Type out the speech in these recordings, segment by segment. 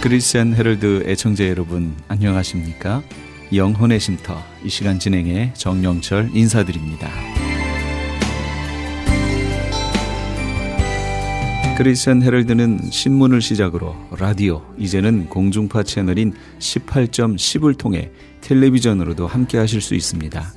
크리스천 헤럴드 애청자 여러분 안녕하십니까? 영혼의 쉼터 이 시간 진행의 정영철 인사드립니다. 크리스천 헤럴드는 신문을 시작으로 라디오, 이제는 공중파 채널인 18.10을 통해 텔레비전으로도 함께 하실 수 있습니다.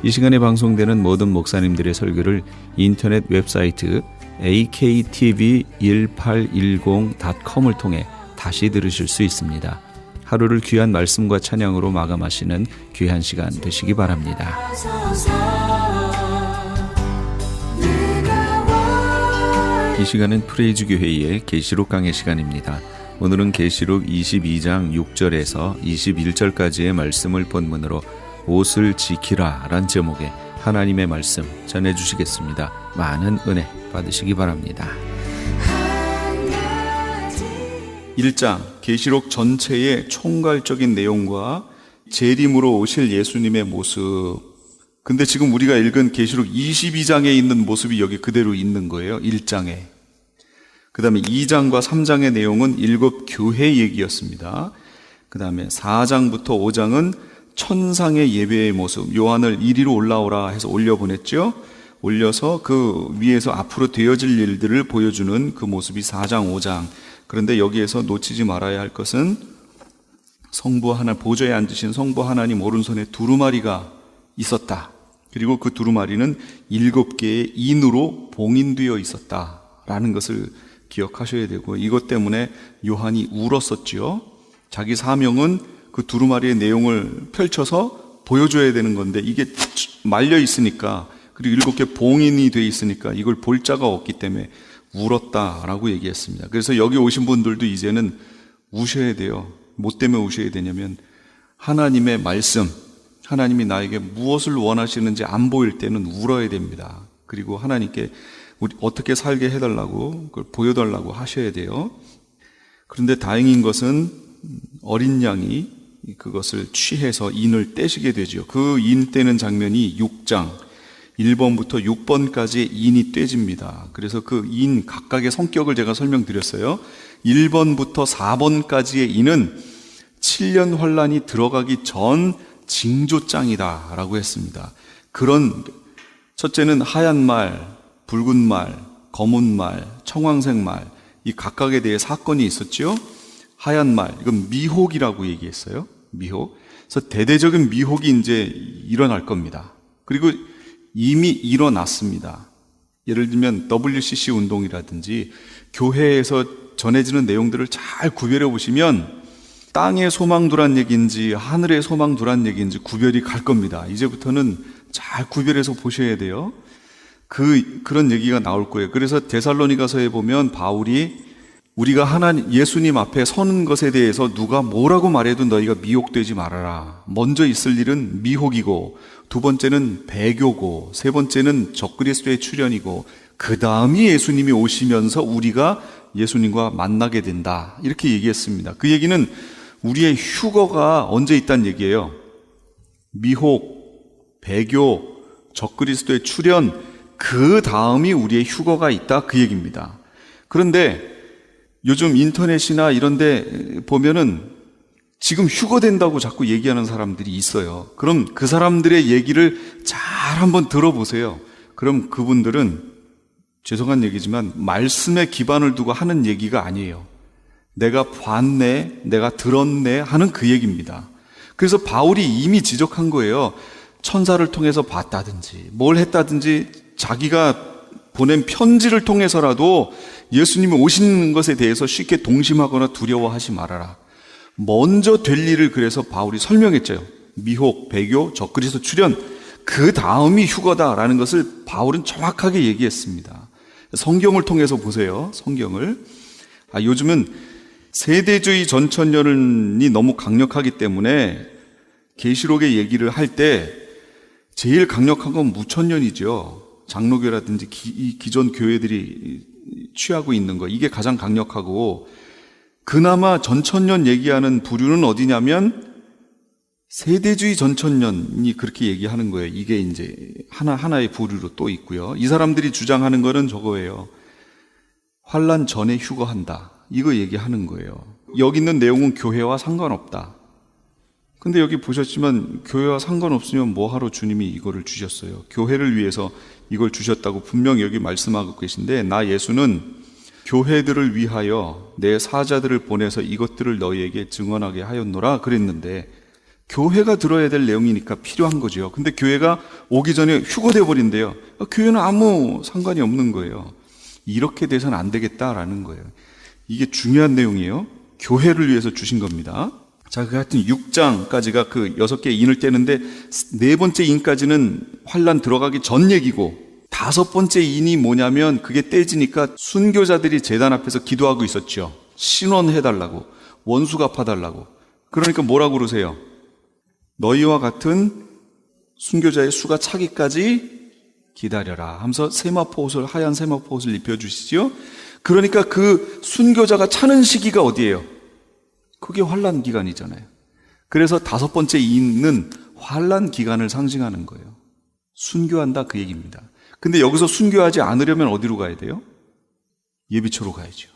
이 시간에 방송되는 모든 목사님들의 설교를 인터넷 웹사이트 aktv1810.com을 통해 다시 들으실 수 있습니다. 하루를 귀한 말씀과 찬양으로 마감하시는 귀한 시간 되시기 바랍니다. 이 시간은 프레이즈 교회의 계시록 강의 시간입니다. 오늘은 계시록 22장 6절에서 21절까지의 말씀을 본문으로 옷을 지키라 란 제목의 하나님의 말씀 전해주시겠습니다. 많은 은혜 받으시기 바랍니다. 1장 계시록 전체의 총괄적인 내용과 재림으로 오실 예수님의 모습. 근데 지금 우리가 읽은 계시록 22장에 있는 모습이 여기 그대로 있는 거예요. 1장에. 그 다음에 2장과 3장의 내용은 7 교회 얘기였습니다. 그 다음에 4장부터 5장은 천상의 예배의 모습, 요한을 이리로 올라오라 해서 올려보냈죠. 올려서 그 위에서 앞으로 되어질 일들을 보여주는 그 모습이 4장, 5장. 그런데 여기에서 놓치지 말아야 할 것은 성부 하나, 보좌에 앉으신 성부 하나님 오른손에 두루마리가 있었다. 그리고 그 두루마리는 7개의 인으로 봉인되어 있었다라는 것을 기억하셔야 되고, 이것 때문에 요한이 울었었지요. 자기 사명은 그 두루마리의 내용을 펼쳐서 보여줘야 되는 건데 이게 말려 있으니까, 그리고 7개 봉인이 돼 있으니까 이걸 볼 자가 없기 때문에 울었다라고 얘기했습니다. 그래서 여기 오신 분들도 이제는 우셔야 돼요. 뭐 때문에 우셔야 되냐면 하나님의 말씀, 하나님이 나에게 무엇을 원하시는지 안 보일 때는 울어야 됩니다. 그리고 하나님께 우리 어떻게 살게 해달라고, 그걸 보여달라고 하셔야 돼요. 그런데 다행인 것은 어린 양이 그것을 취해서 인을 떼시게 되죠. 그 인 떼는 장면이 6장 1번부터 6번까지 인이 떼집니다. 그래서 그 인 각각의 성격을 제가 설명드렸어요. 1번부터 4번까지의 인은 7년 환란이 들어가기 전 징조장이다 라고 했습니다. 그런, 첫째는 하얀 말, 붉은 말, 검은 말, 청황색 말, 이 각각에 대해 사건이 있었죠. 하얀 말, 이건 미혹이라고 얘기했어요. 미혹. 그래서 대대적인 미혹이 이제 일어날 겁니다. 그리고 이미 일어났습니다. 예를 들면 WCC 운동이라든지 교회에서 전해지는 내용들을 잘 구별해 보시면 땅의 소망 두란 얘기인지 하늘의 소망 두란 얘기인지 구별이 갈 겁니다. 이제부터는 잘 구별해서 보셔야 돼요. 그런 얘기가 나올 거예요. 그래서 데살로니가서에 보면 바울이 우리가 하나님, 예수님 앞에 서는 것에 대해서 누가 뭐라고 말해도 너희가 미혹되지 말아라. 먼저 있을 일은 미혹이고, 두 번째는 배교고, 세 번째는 적그리스도의 출현이고, 그 다음이 예수님이 오시면서 우리가 예수님과 만나게 된다. 이렇게 얘기했습니다. 그 얘기는 우리의 휴거가 언제 있다는 얘기예요. 미혹, 배교, 적그리스도의 출현, 그 다음이 우리의 휴거가 있다. 그 얘기입니다. 그런데 요즘 인터넷이나 이런 데 보면은 지금 휴거된다고 자꾸 얘기하는 사람들이 있어요. 그럼 그 사람들의 얘기를 잘 한번 들어보세요. 그럼 그분들은 죄송한 얘기지만 말씀에 기반을 두고 하는 얘기가 아니에요. 내가 봤네, 내가 들었네 하는 그 얘기입니다. 그래서 바울이 이미 지적한 거예요. 천사를 통해서 봤다든지 뭘 했다든지 자기가 보낸 편지를 통해서라도 예수님이 오시는 것에 대해서 쉽게 동심하거나 두려워하지 말아라. 먼저 될 일을 그래서 바울이 설명했죠. 미혹, 배교, 적그리스도 출현, 그 다음이 휴거다라는 것을 바울은 정확하게 얘기했습니다. 성경을 통해서 보세요. 성경을. 요즘은 세대주의 전천년이 너무 강력하기 때문에 계시록의 얘기를 할 때 제일 강력한 건 무천년이죠. 장로교라든지 기존 교회들이 취하고 있는 거, 이게 가장 강력하고, 그나마 전천년 얘기하는 부류는 어디냐면 세대주의 전천년이 그렇게 얘기하는 거예요. 이게 이제 하나의 부류로 또 있고요. 이 사람들이 주장하는 거는 저거예요. 환란 전에 휴거한다. 이거 얘기하는 거예요. 여기 있는 내용은 교회와 상관없다. 근데 여기 보셨지만 교회와 상관없으면 뭐하러 주님이 이거를 주셨어요? 교회를 위해서 이걸 주셨다고 분명히 여기 말씀하고 계신데, 나 예수는 교회들을 위하여 내 사자들을 보내서 이것들을 너희에게 증언하게 하였노라 그랬는데, 교회가 들어야 될 내용이니까 필요한 거죠. 근데 교회가 오기 전에 휴거돼 버린대요. 교회는 아무 상관이 없는 거예요. 이렇게 돼서는 안 되겠다라는 거예요. 이게 중요한 내용이에요. 교회를 위해서 주신 겁니다. 자, 그 하여튼 6장까지가 그 6개의 인을 떼는데, 4번째 인까지는 환란 들어가기 전 얘기고, 5번째 인이 뭐냐면, 그게 떼지니까 순교자들이 제단 앞에서 기도하고 있었죠. 신원해달라고, 원수 갚아달라고. 그러니까 뭐라고 그러세요? 너희와 같은 순교자의 수가 차기까지 기다려라 하면서 세마포 옷을, 하얀 세마포 옷을 입혀주시죠. 그러니까 그 순교자가 차는 시기가 어디예요? 그게 환란 기간이잖아요. 그래서 5번째 인은 환란 기간을 상징하는 거예요. 순교한다 그 얘기입니다. 근데 여기서 순교하지 않으려면 어디로 가야 돼요? 예비초로 가야죠.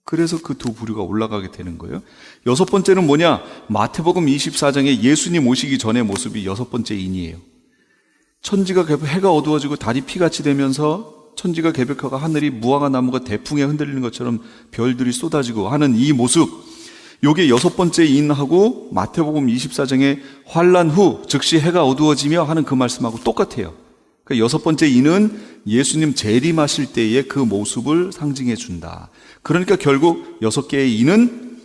그래서 그 두 부류가 올라가게 되는 거예요. 6번째는 뭐냐? 마태복음 24장에 예수님 오시기 전의 모습이 6번째 인이에요. 천지가 해가 어두워지고 달이 피같이 되면서 천지가 개벽하고 하늘이 무화과 나무가 대풍에 흔들리는 것처럼 별들이 쏟아지고 하는 이 모습, 요게 6번째 인하고 마태복음 24장의 환란 후 즉시 해가 어두워지며 하는 그 말씀하고 똑같아요. 그러니까 6번째 인은 예수님 재림하실 때의 그 모습을 상징해 준다. 그러니까 결국 6개의 인은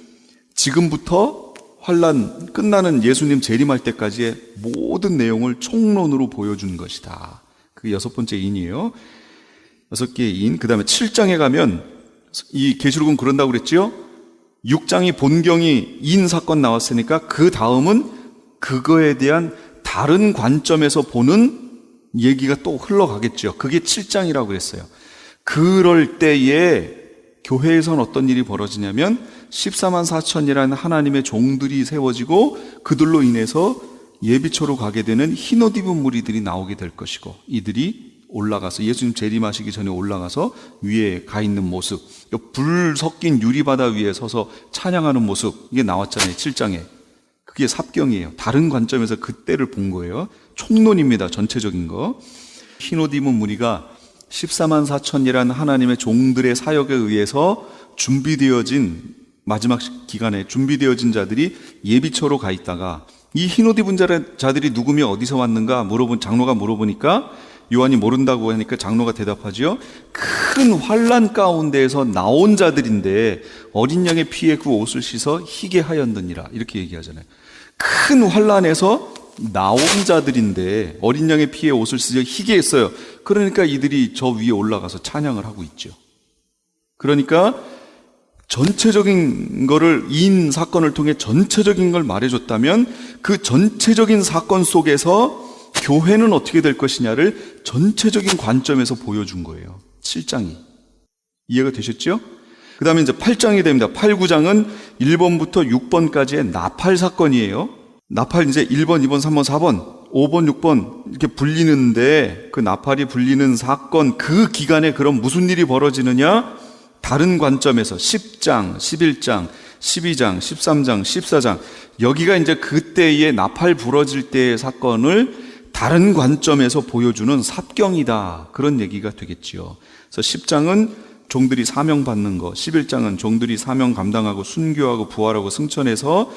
지금부터 환란 끝나는 예수님 재림할 때까지의 모든 내용을 총론으로 보여준 것이다. 그게 6번째 인이에요. 6개의 인. 그 다음에 7장에 가면 이 계시록은 그런다고 그랬죠. 6장이 본경이 인 사건 나왔으니까 그 다음은 그거에 대한 다른 관점에서 보는 얘기가 또 흘러가겠죠. 그게 7장이라고 그랬어요. 그럴 때에 교회에선 어떤 일이 벌어지냐면 14만 4천이라는 하나님의 종들이 세워지고 그들로 인해서 예비초로 가게 되는 흰옷 입은 무리들이 나오게 될 것이고, 이들이 올라가서 예수님 재림하시기 전에 올라가서 위에 가 있는 모습, 불 섞인 유리바다 위에 서서 찬양하는 모습, 이게 나왔잖아요. 7장에. 그게 삽경이에요. 다른 관점에서 그때를 본 거예요. 총론입니다. 전체적인 거. 흰옷 입은 무리가 14만 4천이라는 하나님의 종들의 사역에 의해서 준비되어진, 마지막 기간에 준비되어진 자들이 예비처로 가 있다가, 이 흰옷 입은 자들이 누구며 어디서 왔는가 장로가 물어보니까 요한이 모른다고 하니까 장로가 대답하죠. 큰 환란 가운데에서 나온 자들인데 어린 양의 피에 그 옷을 씻어 희게 하였느니라, 이렇게 얘기하잖아요. 큰 환란에서 나온 자들인데 어린 양의 피에 옷을 씻어 희게 했어요. 그러니까 이들이 저 위에 올라가서 찬양을 하고 있죠. 그러니까 전체적인 거를, 인 사건을 통해 전체적인 걸 말해줬다면 그 전체적인 사건 속에서 교회는 어떻게 될 것이냐를 전체적인 관점에서 보여준 거예요. 7장이. 이해가 되셨죠? 그 다음에 이제 8장이 됩니다. 8, 9장은 1번부터 6번까지의 나팔 사건이에요. 나팔 이제 1번, 2번, 3번, 4번, 5번, 6번 이렇게 불리는데, 그 나팔이 불리는 사건, 그 기간에 그럼 무슨 일이 벌어지느냐? 다른 관점에서 10장, 11장, 12장, 13장, 14장, 여기가 이제 그때의 나팔 불어질 때의 사건을 다른 관점에서 보여주는 삽경이다, 그런 얘기가 되겠지요. 그래서 10장은 종들이 사명 받는 거, 11장은 종들이 사명 감당하고 순교하고 부활하고 승천해서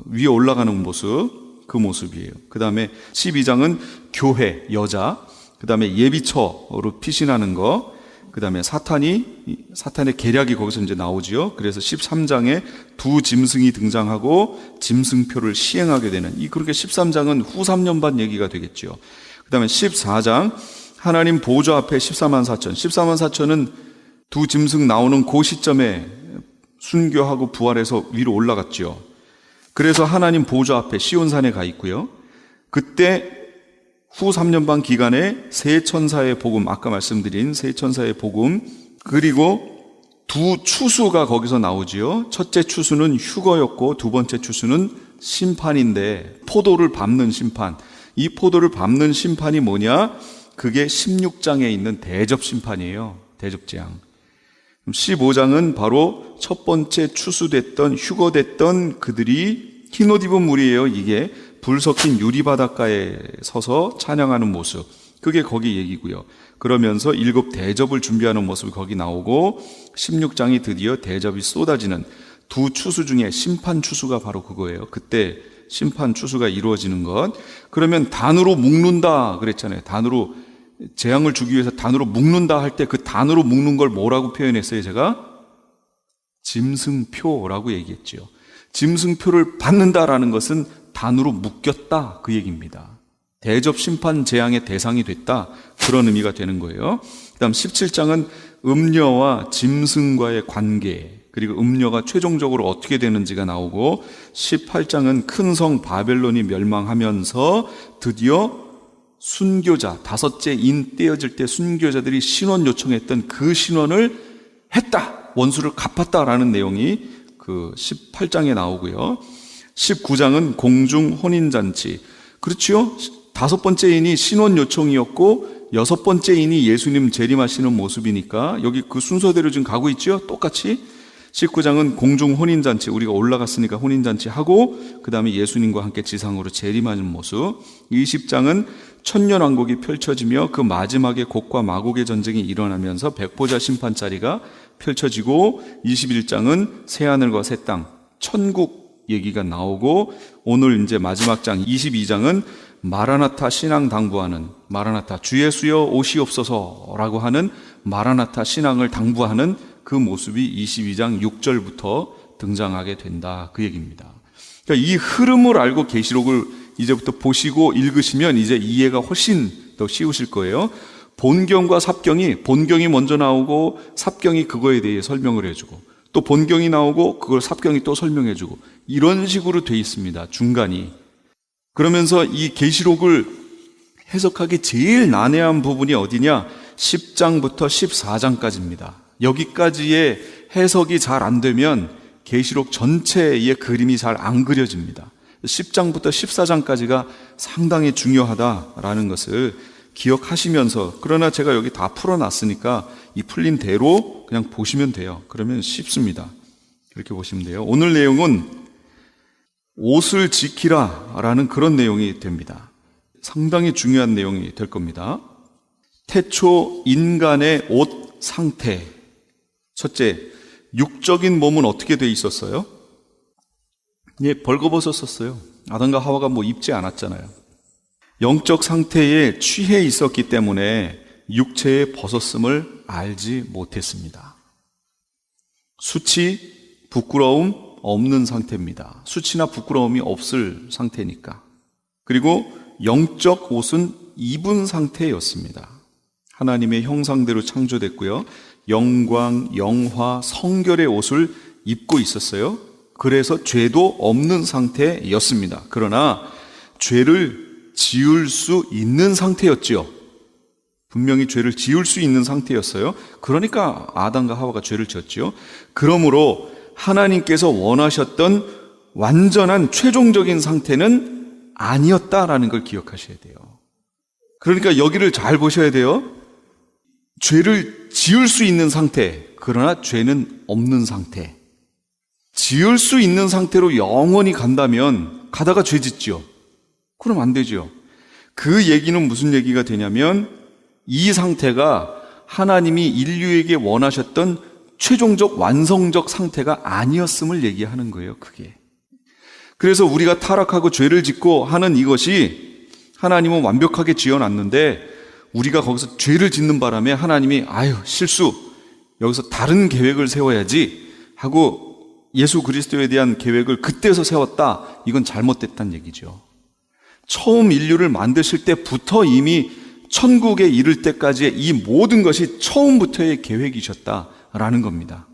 위에 올라가는 모습, 그 모습이에요. 그 다음에 12장은 교회, 여자, 그 다음에 예비처로 피신하는 거, 그 다음에 사탄의 계략이 거기서 이제 나오지요. 그래서 13장에 두 짐승이 등장하고 짐승표를 시행하게 되는, 그렇게 13장은 후 3년 반 얘기가 되겠죠. 그 다음에 14장, 하나님 보좌 앞에 14만 4천. 14만 4천은 두 짐승 나오는 그 시점에 순교하고 부활해서 위로 올라갔죠. 그래서 하나님 보좌 앞에 시온산에 가 있고요. 그때 후 3년 반 기간에 세 천사의 복음, 아까 말씀드린 세 천사의 복음, 그리고 두 추수가 거기서 나오지요. 첫째 추수는 휴거였고 두 번째 추수는 심판인데, 포도를 밟는 심판. 이 포도를 밟는 심판이 뭐냐? 그게 16장에 있는 대접 심판이에요. 대접재앙. 15장은 바로 첫 번째 추수됐던, 휴거됐던 그들이 흰 옷 입은 무리예요. 이게 불 섞인 유리바닷가에 서서 찬양하는 모습, 그게 거기 얘기고요. 그러면서 7 대접을 준비하는 모습이 거기 나오고, 16장이 드디어 대접이 쏟아지는 두 추수 중에 심판 추수가 바로 그거예요. 그때 심판 추수가 이루어지는 것. 그러면 단으로 묶는다 그랬잖아요. 단으로, 재앙을 주기 위해서 단으로 묶는다 할 때 그 단으로 묶는 걸 뭐라고 표현했어요? 제가 짐승표라고 얘기했죠. 짐승표를 받는다라는 것은 단으로 묶였다, 그 얘기입니다. 대접 심판 재앙의 대상이 됐다, 그런 의미가 되는 거예요. 그다음 17장은 음녀와 짐승과의 관계, 그리고 음녀가 최종적으로 어떻게 되는지가 나오고, 18장은 큰 성 바벨론이 멸망하면서 드디어 순교자, 5째 인 떼어질 때 순교자들이 신원 요청했던 그 신원을 했다, 원수를 갚았다라는 내용이 그 18장에 나오고요. 19장은 공중 혼인잔치. 그렇지요? 5번째 인이 신원 요청이었고 6번째 인이 예수님 재림하시는 모습이니까 여기 그 순서대로 지금 가고 있죠? 똑같이. 19장은 공중 혼인잔치, 우리가 올라갔으니까 혼인잔치 하고, 그 다음에 예수님과 함께 지상으로 재림하는 모습. 20장은 천년왕국이 펼쳐지며 그 마지막에 곡과 마곡의 전쟁이 일어나면서 백보자 심판자리가 펼쳐지고, 21장은 새하늘과 새 땅, 천국 얘기가 나오고, 오늘 이제 마지막 장 22장은 마라나타 신앙 당부하는, 마라나타 주 예수여 오시옵소서라고 하는 마라나타 신앙을 당부하는 그 모습이 22장 6절부터 등장하게 된다, 그 얘기입니다. 그러니까 이 흐름을 알고 계시록을 이제부터 보시고 읽으시면 이제 이해가 훨씬 더 쉬우실 거예요. 본경과 삽경이, 본경이 먼저 나오고 삽경이 그거에 대해 설명을 해주고, 또 본경이 나오고 그걸 삽경이 또 설명해주고, 이런 식으로 돼 있습니다, 중간이. 그러면서 이 계시록을 해석하기 제일 난해한 부분이 어디냐? 10장부터 14장까지입니다. 여기까지의 해석이 잘 안 되면 계시록 전체의 그림이 잘 안 그려집니다. 10장부터 14장까지가 상당히 중요하다라는 것을 기억하시면서, 그러나 제가 여기 다 풀어놨으니까 이 풀린 대로 그냥 보시면 돼요. 그러면 쉽습니다. 그렇게 보시면 돼요. 오늘 내용은 옷을 지키라 라는 그런 내용이 됩니다. 상당히 중요한 내용이 될 겁니다. 태초 인간의 옷 상태. 첫째, 육적인 몸은 어떻게 돼 있었어요? 예, 벌거벗었었어요. 아담과 하와가 뭐 입지 않았잖아요. 영적 상태에 취해 있었기 때문에 육체의 벗었음을 알지 못했습니다. 수치, 부끄러움 없는 상태입니다. 수치나 부끄러움이 없을 상태니까. 그리고 영적 옷은 입은 상태였습니다. 하나님의 형상대로 창조됐고요. 영광, 영화, 성결의 옷을 입고 있었어요. 그래서 죄도 없는 상태였습니다. 그러나 죄를 지을 수 있는 상태였지요. 분명히 죄를 지을 수 있는 상태였어요. 그러니까 아담과 하와가 죄를 지었지요. 그러므로 하나님께서 원하셨던 완전한 최종적인 상태는 아니었다라는 걸 기억하셔야 돼요. 그러니까 여기를 잘 보셔야 돼요. 죄를 지을 수 있는 상태, 그러나 죄는 없는 상태. 지을 수 있는 상태로 영원히 간다면 가다가 죄 짓죠. 그럼 안 되죠. 그 얘기는 무슨 얘기가 되냐면 이 상태가 하나님이 인류에게 원하셨던 최종적 완성적 상태가 아니었음을 얘기하는 거예요, 그게. 그래서 우리가 타락하고 죄를 짓고 하는 이것이, 하나님은 완벽하게 지어놨는데 우리가 거기서 죄를 짓는 바람에 하나님이 실수, 여기서 다른 계획을 세워야지 하고 예수 그리스도에 대한 계획을 그때서 세웠다. 이건 잘못됐다는 얘기죠. 처음 인류를 만드실 때부터 이미 천국에 이를 때까지의 이 모든 것이 처음부터의 계획이셨다라는 겁니다.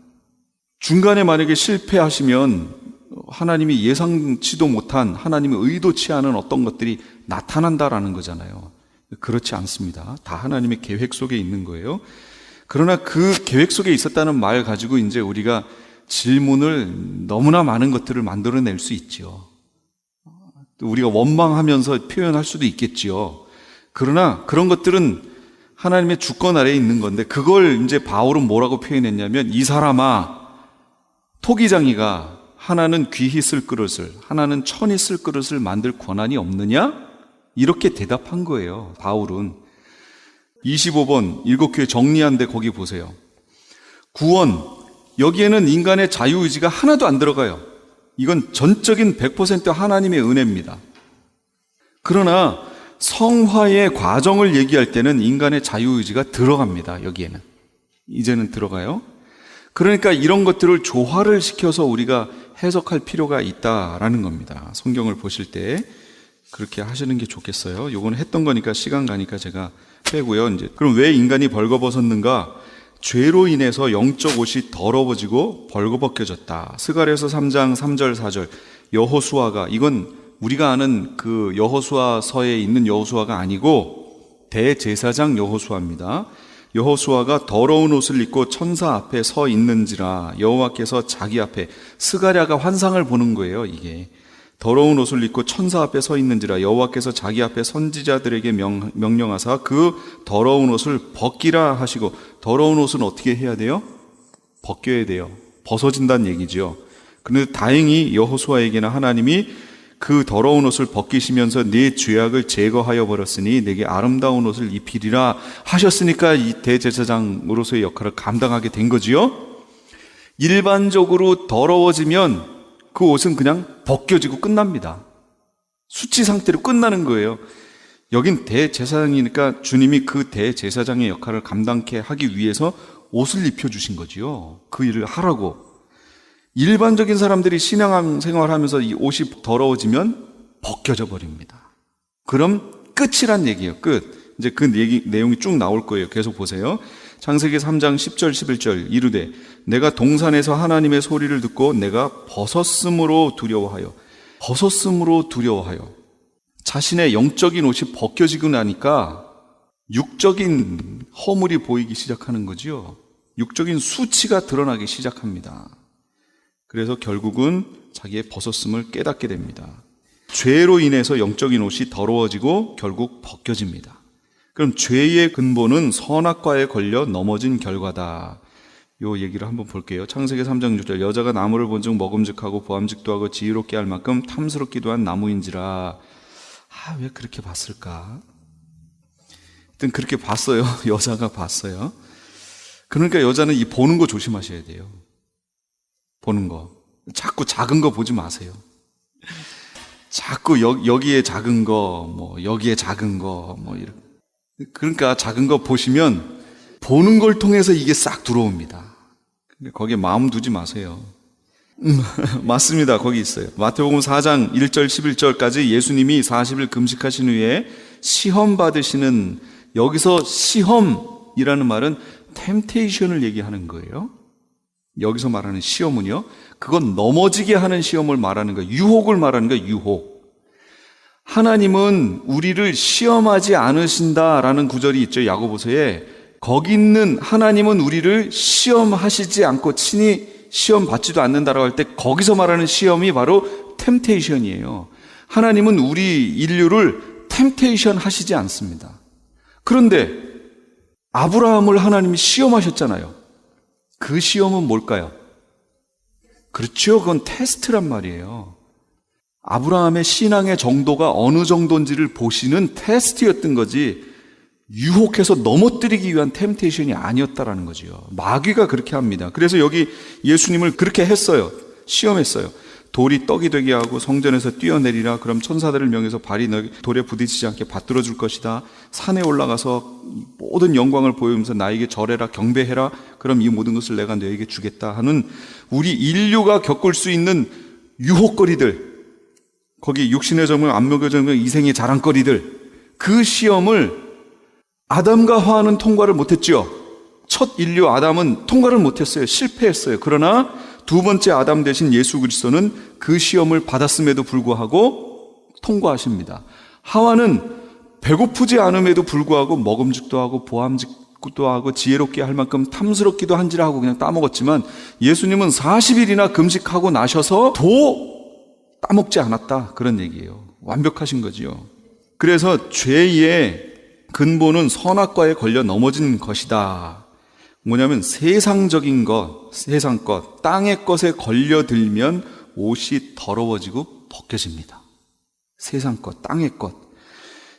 중간에 만약에 실패하시면 하나님이 예상치도 못한, 하나님이 의도치 않은 어떤 것들이 나타난다라는 거잖아요. 그렇지 않습니다. 다 하나님의 계획 속에 있는 거예요. 그러나 그 계획 속에 있었다는 말 가지고 이제 우리가 질문을, 너무나 많은 것들을 만들어낼 수 있죠. 우리가 원망하면서 표현할 수도 있겠지요. 그러나 그런 것들은 하나님의 주권 아래에 있는 건데, 그걸 이제 바울은 뭐라고 표현했냐면, 이 사람아, 토기장이가 하나는 귀히 쓸 그릇을, 하나는 천히 쓸 그릇을 만들 권한이 없느냐? 이렇게 대답한 거예요, 바울은. 25번 일곱 교회 정리한데 거기 보세요. 구원, 여기에는 인간의 자유의지가 하나도 안 들어가요. 이건 전적인 100% 하나님의 은혜입니다. 그러나 성화의 과정을 얘기할 때는 인간의 자유의지가 들어갑니다. 여기에는 이제는 들어가요. 그러니까 이런 것들을 조화를 시켜서 우리가 해석할 필요가 있다라는 겁니다. 성경을 보실 때 그렇게 하시는 게 좋겠어요. 요거는 했던 거니까 시간 가니까 제가 빼고요. 이제 그럼 왜 인간이 벌거벗었는가? 죄로 인해서 영적 옷이 더러워지고 벌거벗겨졌다. 스가랴서 3장 3절 4절. 여호수아가, 이건 우리가 아는 그 여호수아서에 있는 여호수아가 아니고 대제사장 여호수아입니다. 여호수아가 더러운 옷을 입고 천사 앞에 서 있는지라 여호와께서 자기 앞에, 스가랴가 환상을 보는 거예요. 이게 더러운 옷을 입고 천사 앞에 서 있는지라 여호와께서 자기 앞에 선지자들에게 명령하사 그 더러운 옷을 벗기라 하시고, 더러운 옷은 어떻게 해야 돼요? 벗겨야 돼요. 벗어진다는 얘기죠. 그런데 다행히 여호수아에게는 하나님이 그 더러운 옷을 벗기시면서 네 죄악을 제거하여 버렸으니 내게 아름다운 옷을 입히리라 하셨으니까 이 대제사장으로서의 역할을 감당하게 된 거지요. 일반적으로 더러워지면 그 옷은 그냥 벗겨지고 끝납니다. 수치 상태로 끝나는 거예요. 여긴 대제사장이니까 주님이 그 대제사장의 역할을 감당케 하기 위해서 옷을 입혀주신 거지요. 그 일을 하라고. 일반적인 사람들이 신앙생활을 하면서 이 옷이 더러워지면 벗겨져 버립니다. 그럼 끝이란 얘기예요. 끝. 이제 그 내용이 쭉 나올 거예요. 계속 보세요. 창세기 3장 10절 11절. 이르되 내가 동산에서 하나님의 소리를 듣고 내가 벗었으므로 두려워하여. 벗었으므로 두려워하여. 자신의 영적인 옷이 벗겨지고 나니까 육적인 허물이 보이기 시작하는 거지요. 육적인 수치가 드러나기 시작합니다. 그래서 결국은 자기의 벗었음을 깨닫게 됩니다. 죄로 인해서 영적인 옷이 더러워지고 결국 벗겨집니다. 그럼 죄의 근본은 선악과에 걸려 넘어진 결과다. 요 얘기를 한번 볼게요. 창세기 3장 6절. 여자가 나무를 본즉 먹음직하고 보암직도 하고 지혜롭게 할 만큼 탐스럽기도 한 나무인지라. 왜 그렇게 봤을까? 하여튼 그렇게 봤어요. 여자가 봤어요. 그러니까 여자는 이 보는 거 조심하셔야 돼요. 보는 거. 자꾸 작은 거 보지 마세요. 자꾸 여기에 작은 거, 여기에 작은 거, 이렇게. 그러니까 작은 거 보시면 보는 걸 통해서 이게 싹 들어옵니다. 거기에 마음 두지 마세요. 맞습니다. 거기 있어요. 마태복음 4장 1절 11절까지 예수님이 40일 금식하신 후에 시험 받으시는, 여기서 시험이라는 말은 템테이션을 얘기하는 거예요. 여기서 말하는 시험은요, 그건 넘어지게 하는 시험을 말하는 거예요. 유혹을 말하는 거예요. 유혹. 하나님은 우리를 시험하지 않으신다라는 구절이 있죠. 야고보서에. 거기 있는 하나님은 우리를 시험하시지 않고 친히 시험 받지도 않는다라고 할 때 거기서 말하는 시험이 바로 템테이션이에요. 하나님은 우리 인류를 템테이션 하시지 않습니다. 그런데 아브라함을 하나님이 시험하셨잖아요. 그 시험은 뭘까요? 그렇죠. 그건 테스트란 말이에요. 아브라함의 신앙의 정도가 어느 정도인지를 보시는 테스트였던 거지, 유혹해서 넘어뜨리기 위한 템테이션이 아니었다라는 거죠. 마귀가 그렇게 합니다. 그래서 여기 예수님을 그렇게 했어요. 시험했어요. 돌이 떡이 되게 하고 성전에서 뛰어내리라. 그럼 천사들을 명해서 발이 돌에 부딪히지 않게 받들어 줄 것이다. 산에 올라가서 모든 영광을 보이면서 나에게 절해라, 경배해라. 그럼 이 모든 것을 내가 너에게 주겠다 하는, 우리 인류가 겪을 수 있는 유혹거리들, 거기 육신의 정욕, 안목의 정욕, 이생의 자랑거리들, 그 시험을 아담과 하와는 통과를 못했죠. 첫 인류 아담은 통과를 못했어요. 실패했어요. 그러나 두 번째 아담 대신 예수 그리스도는 그 시험을 받았음에도 불구하고 통과하십니다. 하와는 배고프지 않음에도 불구하고 먹음직도 하고 보암직도 하고 지혜롭게 할 만큼 탐스럽기도 한지라 하고 그냥 따먹었지만, 예수님은 40일이나 금식하고 나셔서 따먹지 않았다. 그런 얘기예요. 완벽하신 거지요. 그래서 죄의 근본은 선악과에 걸려 넘어진 것이다. 뭐냐면 세상적인 것, 세상 것, 땅의 것에 걸려들면 옷이 더러워지고 벗겨집니다. 세상 것, 땅의 것.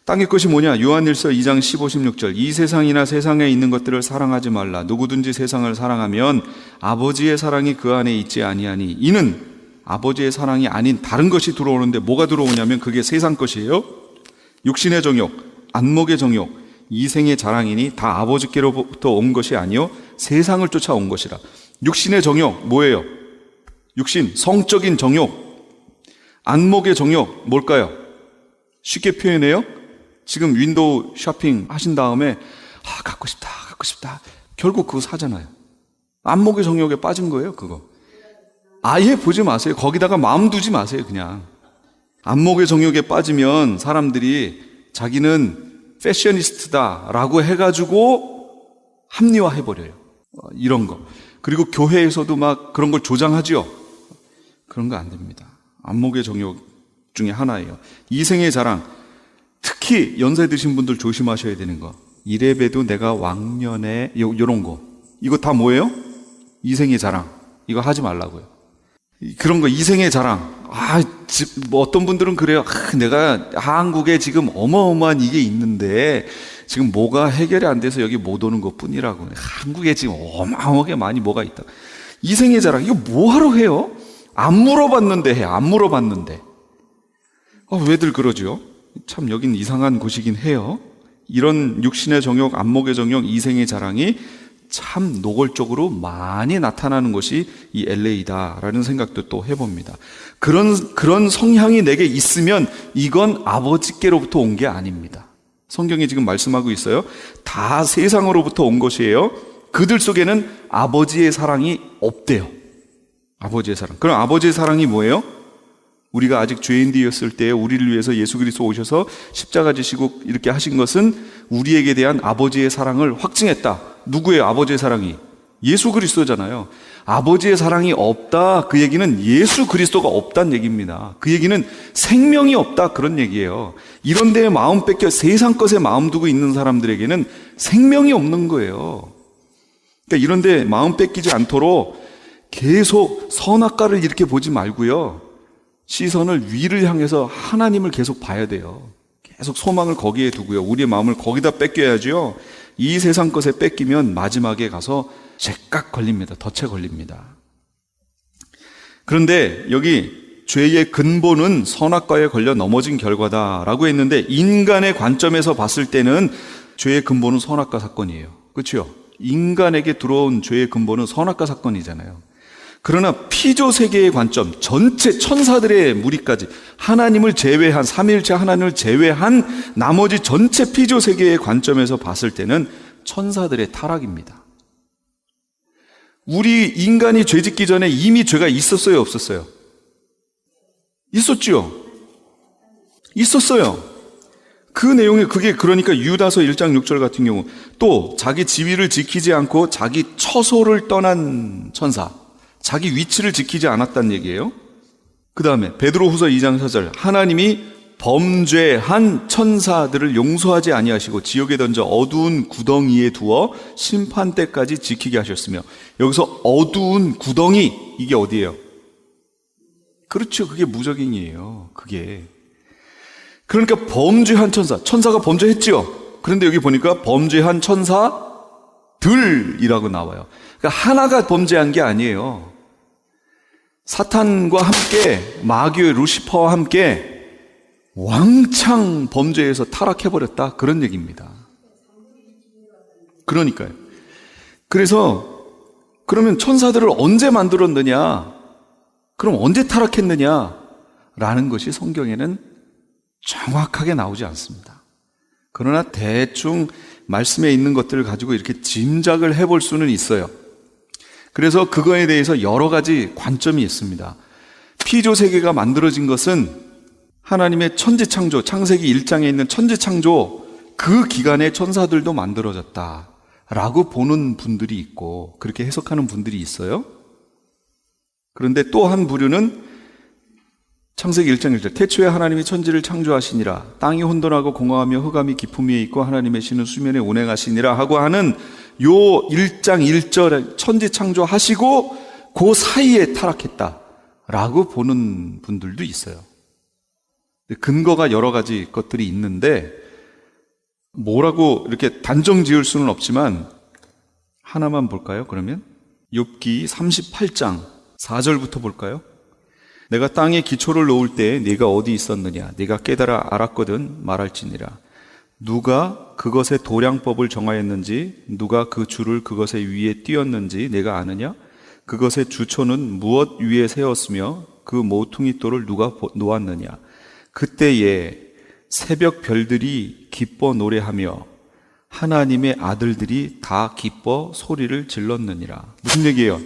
땅의 것이 뭐냐? 요한일서 2장 15, 16절. 이 세상이나 세상에 있는 것들을 사랑하지 말라. 누구든지 세상을 사랑하면 아버지의 사랑이 그 안에 있지 아니하니. 이는 아버지의 사랑이 아닌 다른 것이 들어오는데 뭐가 들어오냐면 그게 세상 것이에요. 육신의 정욕, 안목의 정욕, 이생의 자랑이니 다 아버지께로부터 온 것이 아니요 세상을 쫓아온 것이라. 육신의 정욕 뭐예요? 육신, 성적인 정욕. 안목의 정욕 뭘까요? 쉽게 표현해요. 지금 윈도우 쇼핑 하신 다음에 갖고 싶다. 결국 그거 사잖아요. 안목의 정욕에 빠진 거예요, 그거. 아예 보지 마세요. 거기다가 마음 두지 마세요, 그냥. 안목의 정욕에 빠지면 사람들이 자기는 패셔니스트다라고 해가지고 합리화해버려요. 이런 거. 그리고 교회에서도 막 그런 걸 조장하지요. 그런 거 안 됩니다. 안목의 정욕 중에 하나예요. 이생의 자랑. 특히 연세 드신 분들 조심하셔야 되는 거. 이래봬도 내가 왕년에 요런 거. 이거 다 뭐예요? 이생의 자랑. 이거 하지 말라고요. 그런 거 이생의 자랑. 뭐 어떤 분들은 그래요. 내가 한국에 지금 어마어마한 이게 있는데 지금 뭐가 해결이 안 돼서 여기 못 오는 것 뿐이라고. 한국에 지금 어마어마하게 많이 뭐가 있다. 이생의 자랑. 이거 뭐하러 해요? 안 물어봤는데 해. 안 물어봤는데. 왜들 그러죠? 참 여긴 이상한 곳이긴 해요. 이런 육신의 정욕, 안목의 정욕, 이생의 자랑이 참 노골적으로 많이 나타나는 것이 이 LA다라는 생각도 또 해봅니다. 그런 성향이 내게 있으면 이건 아버지께로부터 온 게 아닙니다. 성경이 지금 말씀하고 있어요. 다 세상으로부터 온 것이에요. 그들 속에는 아버지의 사랑이 없대요. 아버지의 사랑. 그럼 아버지의 사랑이 뭐예요? 우리가 아직 죄인 되었을 때 우리를 위해서 예수 그리스도 오셔서 십자가 지시고 이렇게 하신 것은 우리에게 대한 아버지의 사랑을 확증했다. 누구예요? 아버지의 사랑이? 예수 그리스도잖아요. 아버지의 사랑이 없다. 그 얘기는 예수 그리스도가 없다는 얘기입니다. 그 얘기는 생명이 없다. 그런 얘기예요. 이런 데에 마음 뺏겨 세상 것에 마음 두고 있는 사람들에게는 생명이 없는 거예요. 그러니까 이런 데 마음 뺏기지 않도록 계속 선악과를 이렇게 보지 말고요. 시선을 위를 향해서 하나님을 계속 봐야 돼요. 계속 소망을 거기에 두고요. 우리의 마음을 거기다 뺏겨야죠. 이 세상 것에 뺏기면 마지막에 가서 제깍 걸립니다. 덫에 걸립니다. 그런데 여기 죄의 근본은 선악과에 걸려 넘어진 결과다라고 했는데 인간의 관점에서 봤을 때는 죄의 근본은 선악과 사건이에요. 그렇죠? 인간에게 들어온 죄의 근본은 선악과 사건이잖아요. 그러나 피조 세계의 관점, 전체 천사들의 무리까지 하나님을 제외한, 삼위일체 하나님을 제외한 나머지 전체 피조 세계의 관점에서 봤을 때는 천사들의 타락입니다. 우리 인간이 죄 짓기 전에 이미 죄가 있었어요, 없었어요? 있었죠. 있었어요. 그 내용에 그게 그러니까 유다서 1장 6절 같은 경우 또 자기 지위를 지키지 않고 자기 처소를 떠난 천사, 자기 위치를 지키지 않았다는 얘기예요. 그 다음에 베드로후서 2장 4절 하나님이 범죄한 천사들을 용서하지 아니하시고 지옥에 던져 어두운 구덩이에 두어 심판 때까지 지키게 하셨으며 여기서 어두운 구덩이 이게 어디예요? 그렇죠. 그게 무적행이에요. 그게 그러니까 범죄한 천사가 범죄했지요. 그런데 여기 보니까 범죄한 천사들이라고 나와요. 그러니까 하나가 범죄한 게 아니에요. 사탄과 함께 마귀의 루시퍼와 함께 왕창 범죄에서 타락해버렸다 그런 얘기입니다. 그러니까요. 그래서 그러면 천사들을 언제 만들었느냐? 그럼 언제 타락했느냐? 라는 것이 성경에는 정확하게 나오지 않습니다. 그러나 대충 말씀에 있는 것들을 가지고 이렇게 짐작을 해볼 수는 있어요. 그래서 그거에 대해서 여러 가지 관점이 있습니다. 피조 세계가 만들어진 것은 하나님의 천지창조, 창세기 1장에 있는 천지창조 그 기간에 천사들도 만들어졌다라고 보는 분들이 있고 그렇게 해석하는 분들이 있어요. 그런데 또 한 부류는 창세기 1장 1절 태초에 하나님이 천지를 창조하시니라. 땅이 혼돈하고 공허하며 흑암이 깊음 위에 있고 하나님의 신은 수면에 운행하시니라 하고 하는 요 1장 1절에 천지 창조하시고 그 사이에 타락했다라고 보는 분들도 있어요. 근거가 여러 가지 것들이 있는데 뭐라고 이렇게 단정 지을 수는 없지만 하나만 볼까요? 그러면 욥기 38장 4절부터 볼까요? 내가 땅에 기초를 놓을 때 네가 어디 있었느냐? 네가 깨달아 알았거든 말할지니라. 누가 그것의 도량법을 정하였는지 누가 그 줄을 그것의 위에 띄었는지 내가 아느냐? 그것의 주초는 무엇 위에 세웠으며 그 모퉁이 돌을 누가 놓았느냐? 그때에 새벽 별들이 기뻐 노래하며 하나님의 아들들이 다 기뻐 소리를 질렀느니라. 무슨 얘기예요?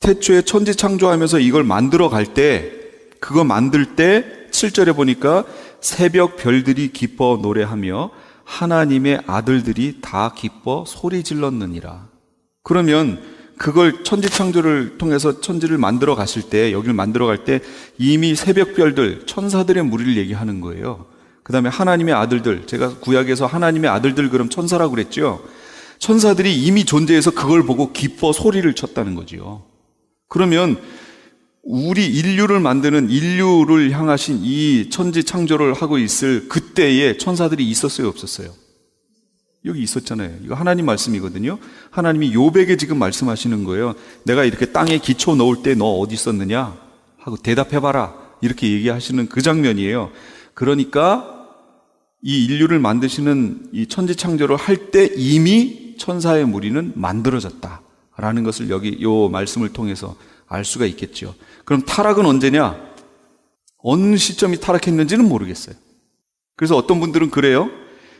태초에 천지 창조하면서 이걸 만들어 갈 때, 그거 만들 때 7절에 보니까 새벽 별들이 기뻐 노래하며 하나님의 아들들이 다 기뻐 소리 질렀느니라. 그러면 그걸 천지 창조를 통해서 천지를 만들어 가실 때, 여기를 만들어 갈 때 이미 새벽 별들, 천사들의 무리를 얘기하는 거예요. 그 다음에 하나님의 아들들, 제가 구약에서 하나님의 아들들 그럼 천사라고 그랬죠. 천사들이 이미 존재해서 그걸 보고 기뻐 소리를 쳤다는 거지요. 그러면 우리 인류를 만드는 인류를 향하신 이 천지 창조를 하고 있을 그때에 천사들이 있었어요, 없었어요? 여기 있었잖아요. 이거 하나님 말씀이거든요. 하나님이 욥에게 지금 말씀하시는 거예요. 내가 이렇게 땅에 기초 놓을 때 너 어디 있었느냐 하고 대답해봐라, 이렇게 얘기하시는 그 장면이에요. 그러니까 이 인류를 만드시는 이 천지 창조를 할 때 이미 천사의 무리는 만들어졌다라는 것을 여기 요 말씀을 통해서 알 수가 있겠죠. 그럼 타락은 언제냐? 어느 시점이 타락했는지는 모르겠어요. 그래서 어떤 분들은 그래요.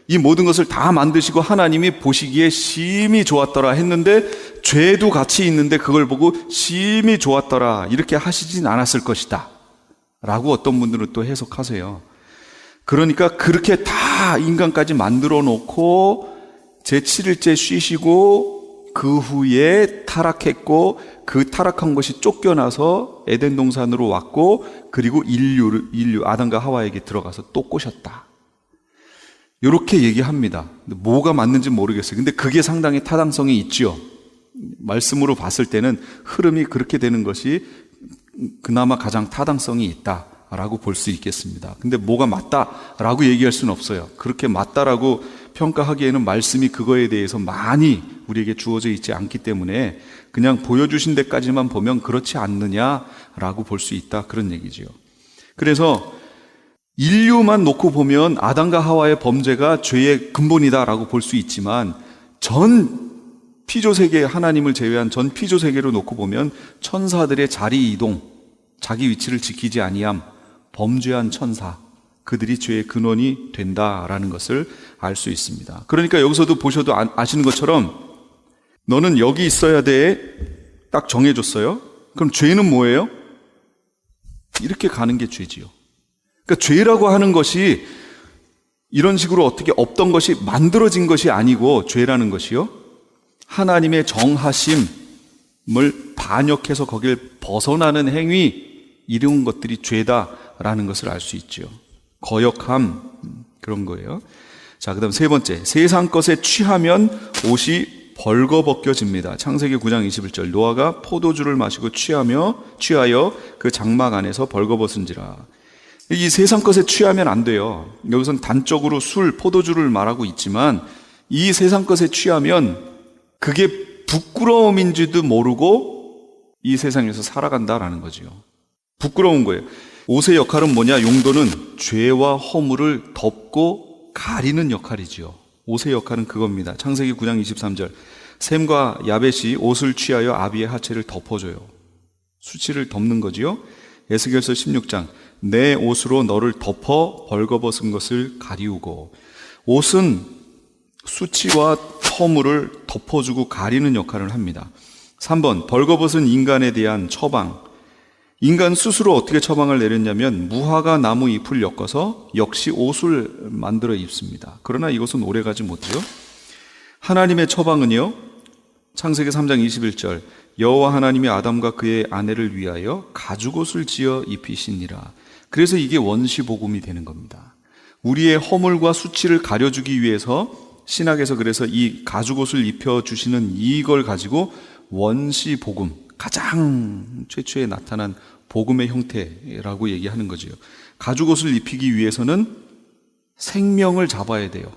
이 모든 것을 다 만드시고 하나님이 보시기에 심히 좋았더라 했는데 죄도 같이 있는데 그걸 보고 심히 좋았더라 이렇게 하시진 않았을 것이다 라고 어떤 분들은 또 해석하세요. 그러니까 그렇게 다 인간까지 만들어 놓고 제7일째 쉬시고 그 후에 타락했고 그 타락한 것이 쫓겨나서 에덴 동산으로 왔고 그리고 인류 아담과 하와에게 들어가서 또 꼬셨다. 이렇게 얘기합니다. 뭐가 맞는지 모르겠어요. 근데 그게 상당히 타당성이 있지요. 말씀으로 봤을 때는 흐름이 그렇게 되는 것이 그나마 가장 타당성이 있다라고 볼 수 있겠습니다. 근데 뭐가 맞다라고 얘기할 수는 없어요. 그렇게 맞다라고 평가하기에는 말씀이 그거에 대해서 많이 우리에게 주어져 있지 않기 때문에 그냥 보여주신 데까지만 보면 그렇지 않느냐라고 볼 수 있다, 그런 얘기지요. 그래서 인류만 놓고 보면 아담과 하와의 범죄가 죄의 근본이다라고 볼 수 있지만 전 피조세계, 하나님을 제외한 전 피조세계로 놓고 보면 천사들의 자리 이동, 자기 위치를 지키지 아니함, 범죄한 천사, 그들이 죄의 근원이 된다라는 것을 알 수 있습니다. 그러니까 여기서도 보셔도 아시는 것처럼 너는 여기 있어야 돼 딱 정해줬어요. 그럼 죄는 뭐예요? 이렇게 가는 게 죄지요. 그러니까 죄라고 하는 것이 이런 식으로 어떻게 없던 것이 만들어진 것이 아니고, 죄라는 것이요, 하나님의 정하심을 반역해서 거길 벗어나는 행위, 이런 것들이 죄다라는 것을 알 수 있죠. 거역함, 그런 거예요. 자, 그 다음 세 번째, 세상 것에 취하면 옷이 벌거벗겨집니다. 창세기 9장 21절 노아가 포도주를 마시고 취하여 그 장막 안에서 벌거벗은지라. 이 세상 것에 취하면 안 돼요. 여기서는 단적으로 술, 포도주를 말하고 있지만 이 세상 것에 취하면 그게 부끄러움인지도 모르고 이 세상에서 살아간다라는 거죠. 부끄러운 거예요. 옷의 역할은 뭐냐? 용도는 죄와 허물을 덮고 가리는 역할이지요. 옷의 역할은 그겁니다. 창세기 9장 23절 셈과 야벳이 옷을 취하여 아비의 하체를 덮어줘요. 수치를 덮는 거지요. 에스겔서 16장 내 옷으로 너를 덮어 벌거벗은 것을 가리우고. 옷은 수치와 허물을 덮어주고 가리는 역할을 합니다. 3번 벌거벗은 인간에 대한 처방. 인간 스스로 어떻게 처방을 내렸냐면 무화과 나무 잎을 엮어서 역시 옷을 만들어 입습니다. 그러나 이것은 오래가지 못해요. 하나님의 처방은요, 창세기 3장 21절 여호와 하나님이 아담과 그의 아내를 위하여 가죽옷을 지어 입히시니라. 그래서 이게 원시복음이 되는 겁니다. 우리의 허물과 수치를 가려주기 위해서 신학에서 그래서 이 가죽옷을 입혀주시는 이걸 가지고 원시복음, 가장 최초에 나타난 복음의 형태라고 얘기하는 거죠. 가죽옷을 입히기 위해서는 생명을 잡아야 돼요.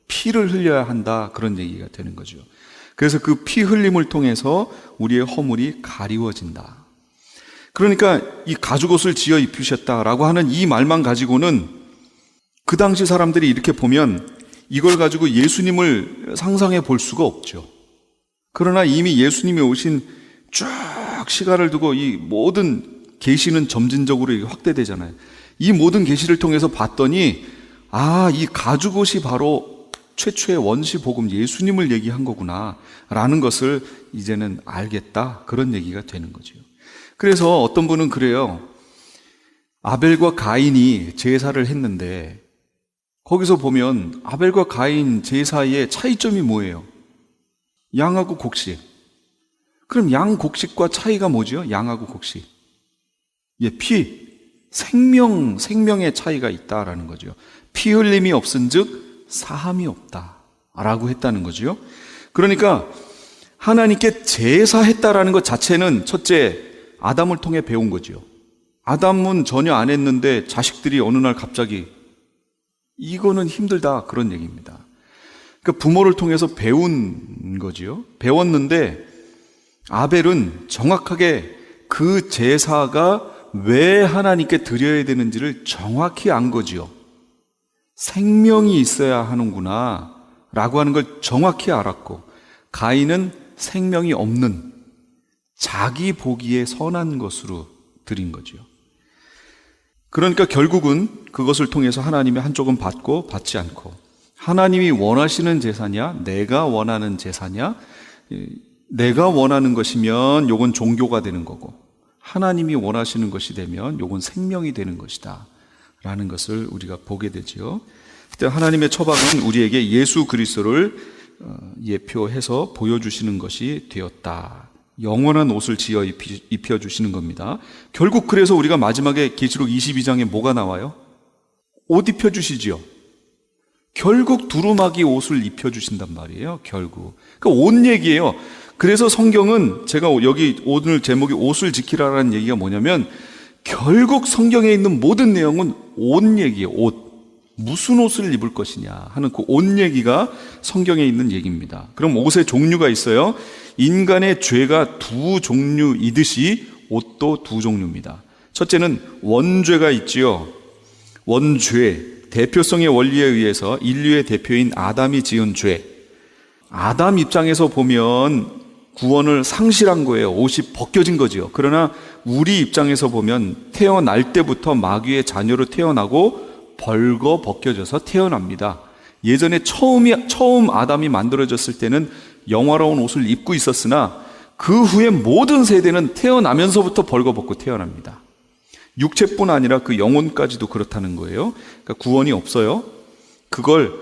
피를 흘려야 한다, 그런 얘기가 되는 거죠. 그래서 그 피 흘림을 통해서 우리의 허물이 가리워진다. 그러니까 이 가죽옷을 지어 입히셨다라고 하는 이 말만 가지고는 그 당시 사람들이 이렇게 보면 이걸 가지고 예수님을 상상해 볼 수가 없죠. 그러나 이미 예수님이 오신 쭉 시간을 두고 이 모든 계시는 점진적으로 확대되잖아요. 이 모든 계시를 통해서 봤더니 이 가죽옷이 바로 최초의 원시 복음 예수님을 얘기한 거구나 라는 것을 이제는 알겠다, 그런 얘기가 되는 거죠. 그래서 어떤 분은 그래요. 아벨과 가인이 제사를 했는데 거기서 보면 아벨과 가인 제사의 차이점이 뭐예요? 양하고 곡식. 그럼 양 곡식과 차이가 뭐죠? 양하고 곡식. 생명의 차이가 있다라는 거죠. 피 흘림이 없은즉 사함이 없다라고 했다는 거죠. 그러니까 하나님께 제사했다라는 것 자체는 첫째 아담을 통해 배운 거죠. 아담은 전혀 안 했는데 자식들이 어느 날 갑자기 이거는 힘들다, 그런 얘기입니다. 그러니까 부모를 통해서 배운 거지요. 배웠는데 아벨은 정확하게 그 제사가 왜 하나님께 드려야 되는지를 정확히 안 거지요. 생명이 있어야 하는구나 라고 하는 걸 정확히 알았고, 가인은 생명이 없는 자기 보기에 선한 것으로 드린 거죠. 그러니까 결국은 그것을 통해서 하나님이 한쪽은 받고 받지 않고, 하나님이 원하시는 제사냐 내가 원하는 제사냐, 내가 원하는 것이면 요건 종교가 되는 거고, 하나님이 원하시는 것이 되면 요건 생명이 되는 것이다 라는 것을 우리가 보게 되지요. 그때 하나님의 처방은 우리에게 예수 그리스도를 예표해서 보여주시는 것이 되었다. 영원한 옷을 지어 입혀주시는 겁니다. 결국 그래서 우리가 마지막에 계시록 22장에 뭐가 나와요? 옷 입혀주시지요. 결국 두루마기 옷을 입혀주신단 말이에요. 결국. 그러니까 옷 얘기예요. 그래서 성경은 제가 여기 오늘 제목이 옷을 지키라라는 얘기가 뭐냐면 결국 성경에 있는 모든 내용은 옷 얘기예요. 옷. 무슨 옷을 입을 것이냐 하는 그 옷 얘기가 성경에 있는 얘기입니다. 그럼 옷의 종류가 있어요. 인간의 죄가 두 종류이듯이 옷도 두 종류입니다. 첫째는 원죄가 있지요. 원죄, 대표성의 원리에 의해서 인류의 대표인 아담이 지은 죄. 아담 입장에서 보면 구원을 상실한 거예요. 옷이 벗겨진 거지요. 그러나 우리 입장에서 보면 태어날 때부터 마귀의 자녀로 태어나고 벌거 벗겨져서 태어납니다. 예전에 처음 아담이 만들어졌을 때는 영화로운 옷을 입고 있었으나 그 후에 모든 세대는 태어나면서부터 벌거 벗고 태어납니다. 육체뿐 아니라 그 영혼까지도 그렇다는 거예요. 그러니까 구원이 없어요. 그걸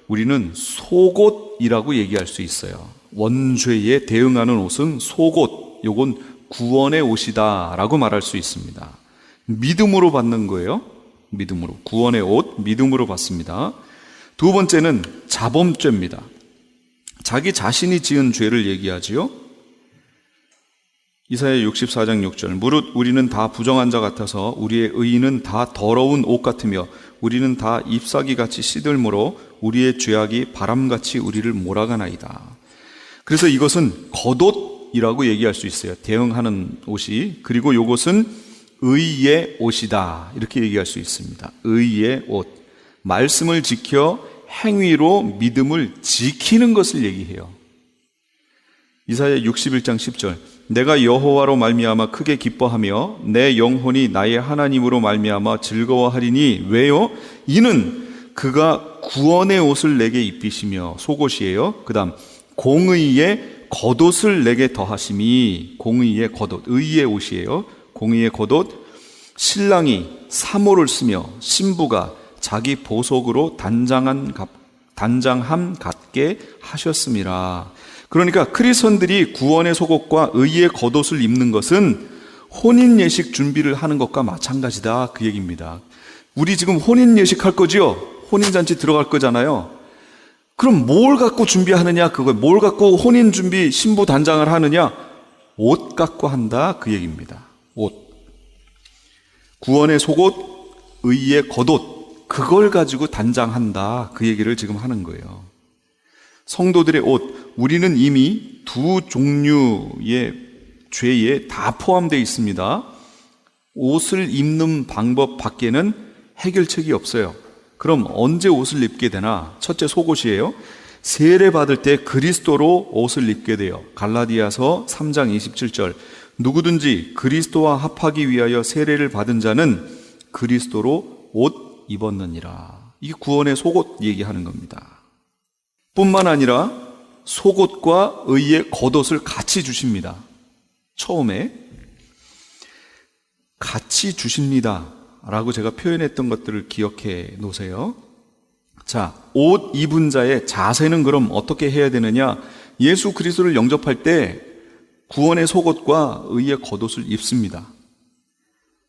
우리는 속옷이라고 얘기할 수 있어요. 원죄에 대응하는 옷은 속옷, 요건 구원의 옷이다 라고 말할 수 있습니다. 믿음으로 받는 거예요. 믿음으로. 구원의 옷, 믿음으로 받습니다. 두 번째는 자범죄입니다. 자기 자신이 지은 죄를 얘기하지요. 이사야 64장 6절. 무릇 우리는 다 부정한 자 같아서 우리의 의인은 다 더러운 옷 같으며 우리는 다 잎사귀같이 시들므로 우리의 죄악이 바람같이 우리를 몰아가나이다. 그래서 이것은 겉옷이라고 얘기할 수 있어요. 대응하는 옷이. 그리고 이것은 의의 옷이다 이렇게 얘기할 수 있습니다. 의의 옷. 말씀을 지켜 행위로 믿음을 지키는 것을 얘기해요. 이사야 61장 10절. 내가 여호와로 말미암아 크게 기뻐하며 내 영혼이 나의 하나님으로 말미암아 즐거워하리니 왜요? 이는 그가 구원의 옷을 내게 입히시며 속옷이에요. 그 다음 공의의 겉옷을 내게 더하심이. 공의의 겉옷, 의의 옷이에요. 공의의 겉옷. 신랑이 사모를 쓰며 신부가 자기 보석으로 단장함 갖게 하셨음이라. 그러니까 크리스천들이 구원의 속옷과 의의 겉옷을 입는 것은 혼인 예식 준비를 하는 것과 마찬가지다, 그 얘기입니다. 우리 지금 혼인 예식 할 거지요? 혼인 잔치 들어갈 거잖아요. 그럼 뭘 갖고 준비하느냐, 그거 뭘 갖고 혼인 준비 신부 단장을 하느냐? 옷 갖고 한다, 그 얘기입니다. 옷. 구원의 속옷, 의의 겉옷, 그걸 가지고 단장한다, 그 얘기를 지금 하는 거예요. 성도들의 옷, 우리는 이미 두 종류의 죄에 다 포함되어 있습니다. 옷을 입는 방법 밖에는 해결책이 없어요. 그럼 언제 옷을 입게 되나? 첫째, 속옷이에요. 세례 받을 때 그리스도로 옷을 입게 돼요. 갈라디아서 3장 27절. 누구든지 그리스도와 합하기 위하여 세례를 받은 자는 그리스도로 옷 입었느니라. 이게 구원의 속옷 얘기하는 겁니다. 뿐만 아니라 속옷과 의의 겉옷을 같이 주십니다. 처음에 같이 주십니다 라고 제가 표현했던 것들을 기억해 놓으세요. 자, 옷 입은 자의 자세는 그럼 어떻게 해야 되느냐? 예수 그리스도를 영접할 때 구원의 속옷과 의의 겉옷을 입습니다.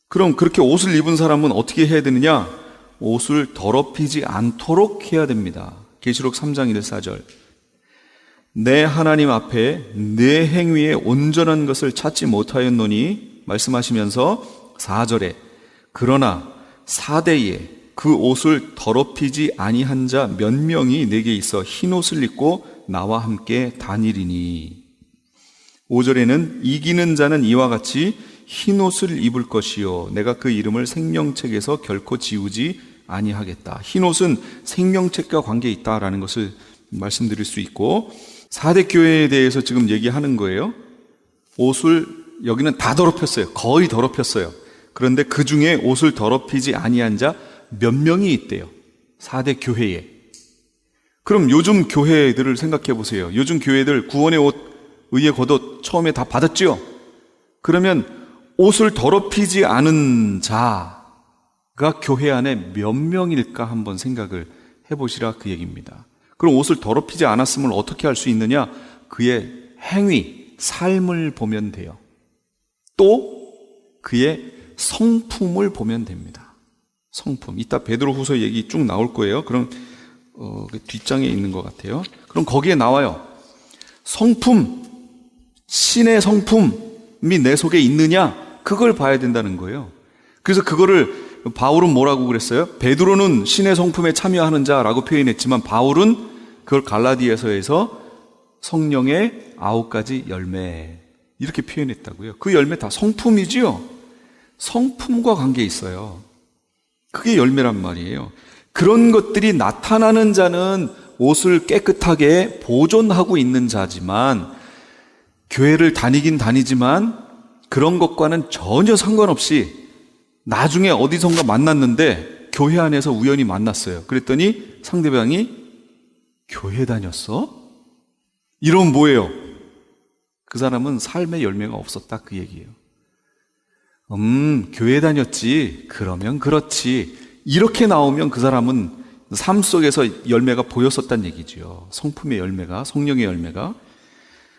그럼 그렇게 옷을 입은 사람은 어떻게 해야 되느냐? 옷을 더럽히지 않도록 해야 됩니다. 계시록 3장 1-4절. 내 하나님 앞에 내 행위에 온전한 것을 찾지 못하였노니 말씀하시면서 4절에 그러나 사대에 그 옷을 더럽히지 아니한 자 몇 명이 내게 있어 흰 옷을 입고 나와 함께 다니리니. 5절에는 이기는 자는 이와 같이 흰 옷을 입을 것이요 내가 그 이름을 생명책에서 결코 지우지 아니하겠다. 흰 옷은 생명책과 관계 있다라는 것을 말씀드릴 수 있고, 4대 교회에 대해서 지금 얘기하는 거예요. 옷을 여기는 다 더럽혔어요. 거의 더럽혔어요. 그런데 그 중에 옷을 더럽히지 아니한 자 몇 명이 있대요. 4대 교회에. 그럼 요즘 교회들을 생각해 보세요. 요즘 교회들 구원의 옷, 의의 겉옷 처음에 다 받았죠? 그러면 옷을 더럽히지 않은 자가 교회 안에 몇 명일까 한번 생각을 해보시라, 그 얘기입니다. 그럼 옷을 더럽히지 않았음을 어떻게 할 수 있느냐? 그의 행위, 삶을 보면 돼요. 또 그의 성품을 보면 됩니다. 성품. 이따 베드로후서 얘기 쭉 나올 거예요. 그럼 뒷장에 있는 것 같아요. 그럼 거기에 나와요. 성품, 신의 성품이 내 속에 있느냐? 그걸 봐야 된다는 거예요. 그래서 그거를 바울은 뭐라고 그랬어요? 베드로는 신의 성품에 참여하는 자라고 표현했지만 바울은 그걸 갈라디아서에서 성령의 9가지 열매 이렇게 표현했다고요. 그 열매 다 성품이지요. 성품과 관계 있어요. 그게 열매란 말이에요. 그런 것들이 나타나는 자는 옷을 깨끗하게 보존하고 있는 자지만, 교회를 다니긴 다니지만 그런 것과는 전혀 상관없이 나중에 어디선가 만났는데 교회 안에서 우연히 만났어요. 그랬더니 상대방이 교회 다녔어? 이러면 뭐예요? 그 사람은 삶의 열매가 없었다, 그 얘기예요. 교회 다녔지. 그러면 그렇지. 이렇게 나오면 그 사람은 삶 속에서 열매가 보였었단 얘기죠. 성품의 열매가, 성령의 열매가.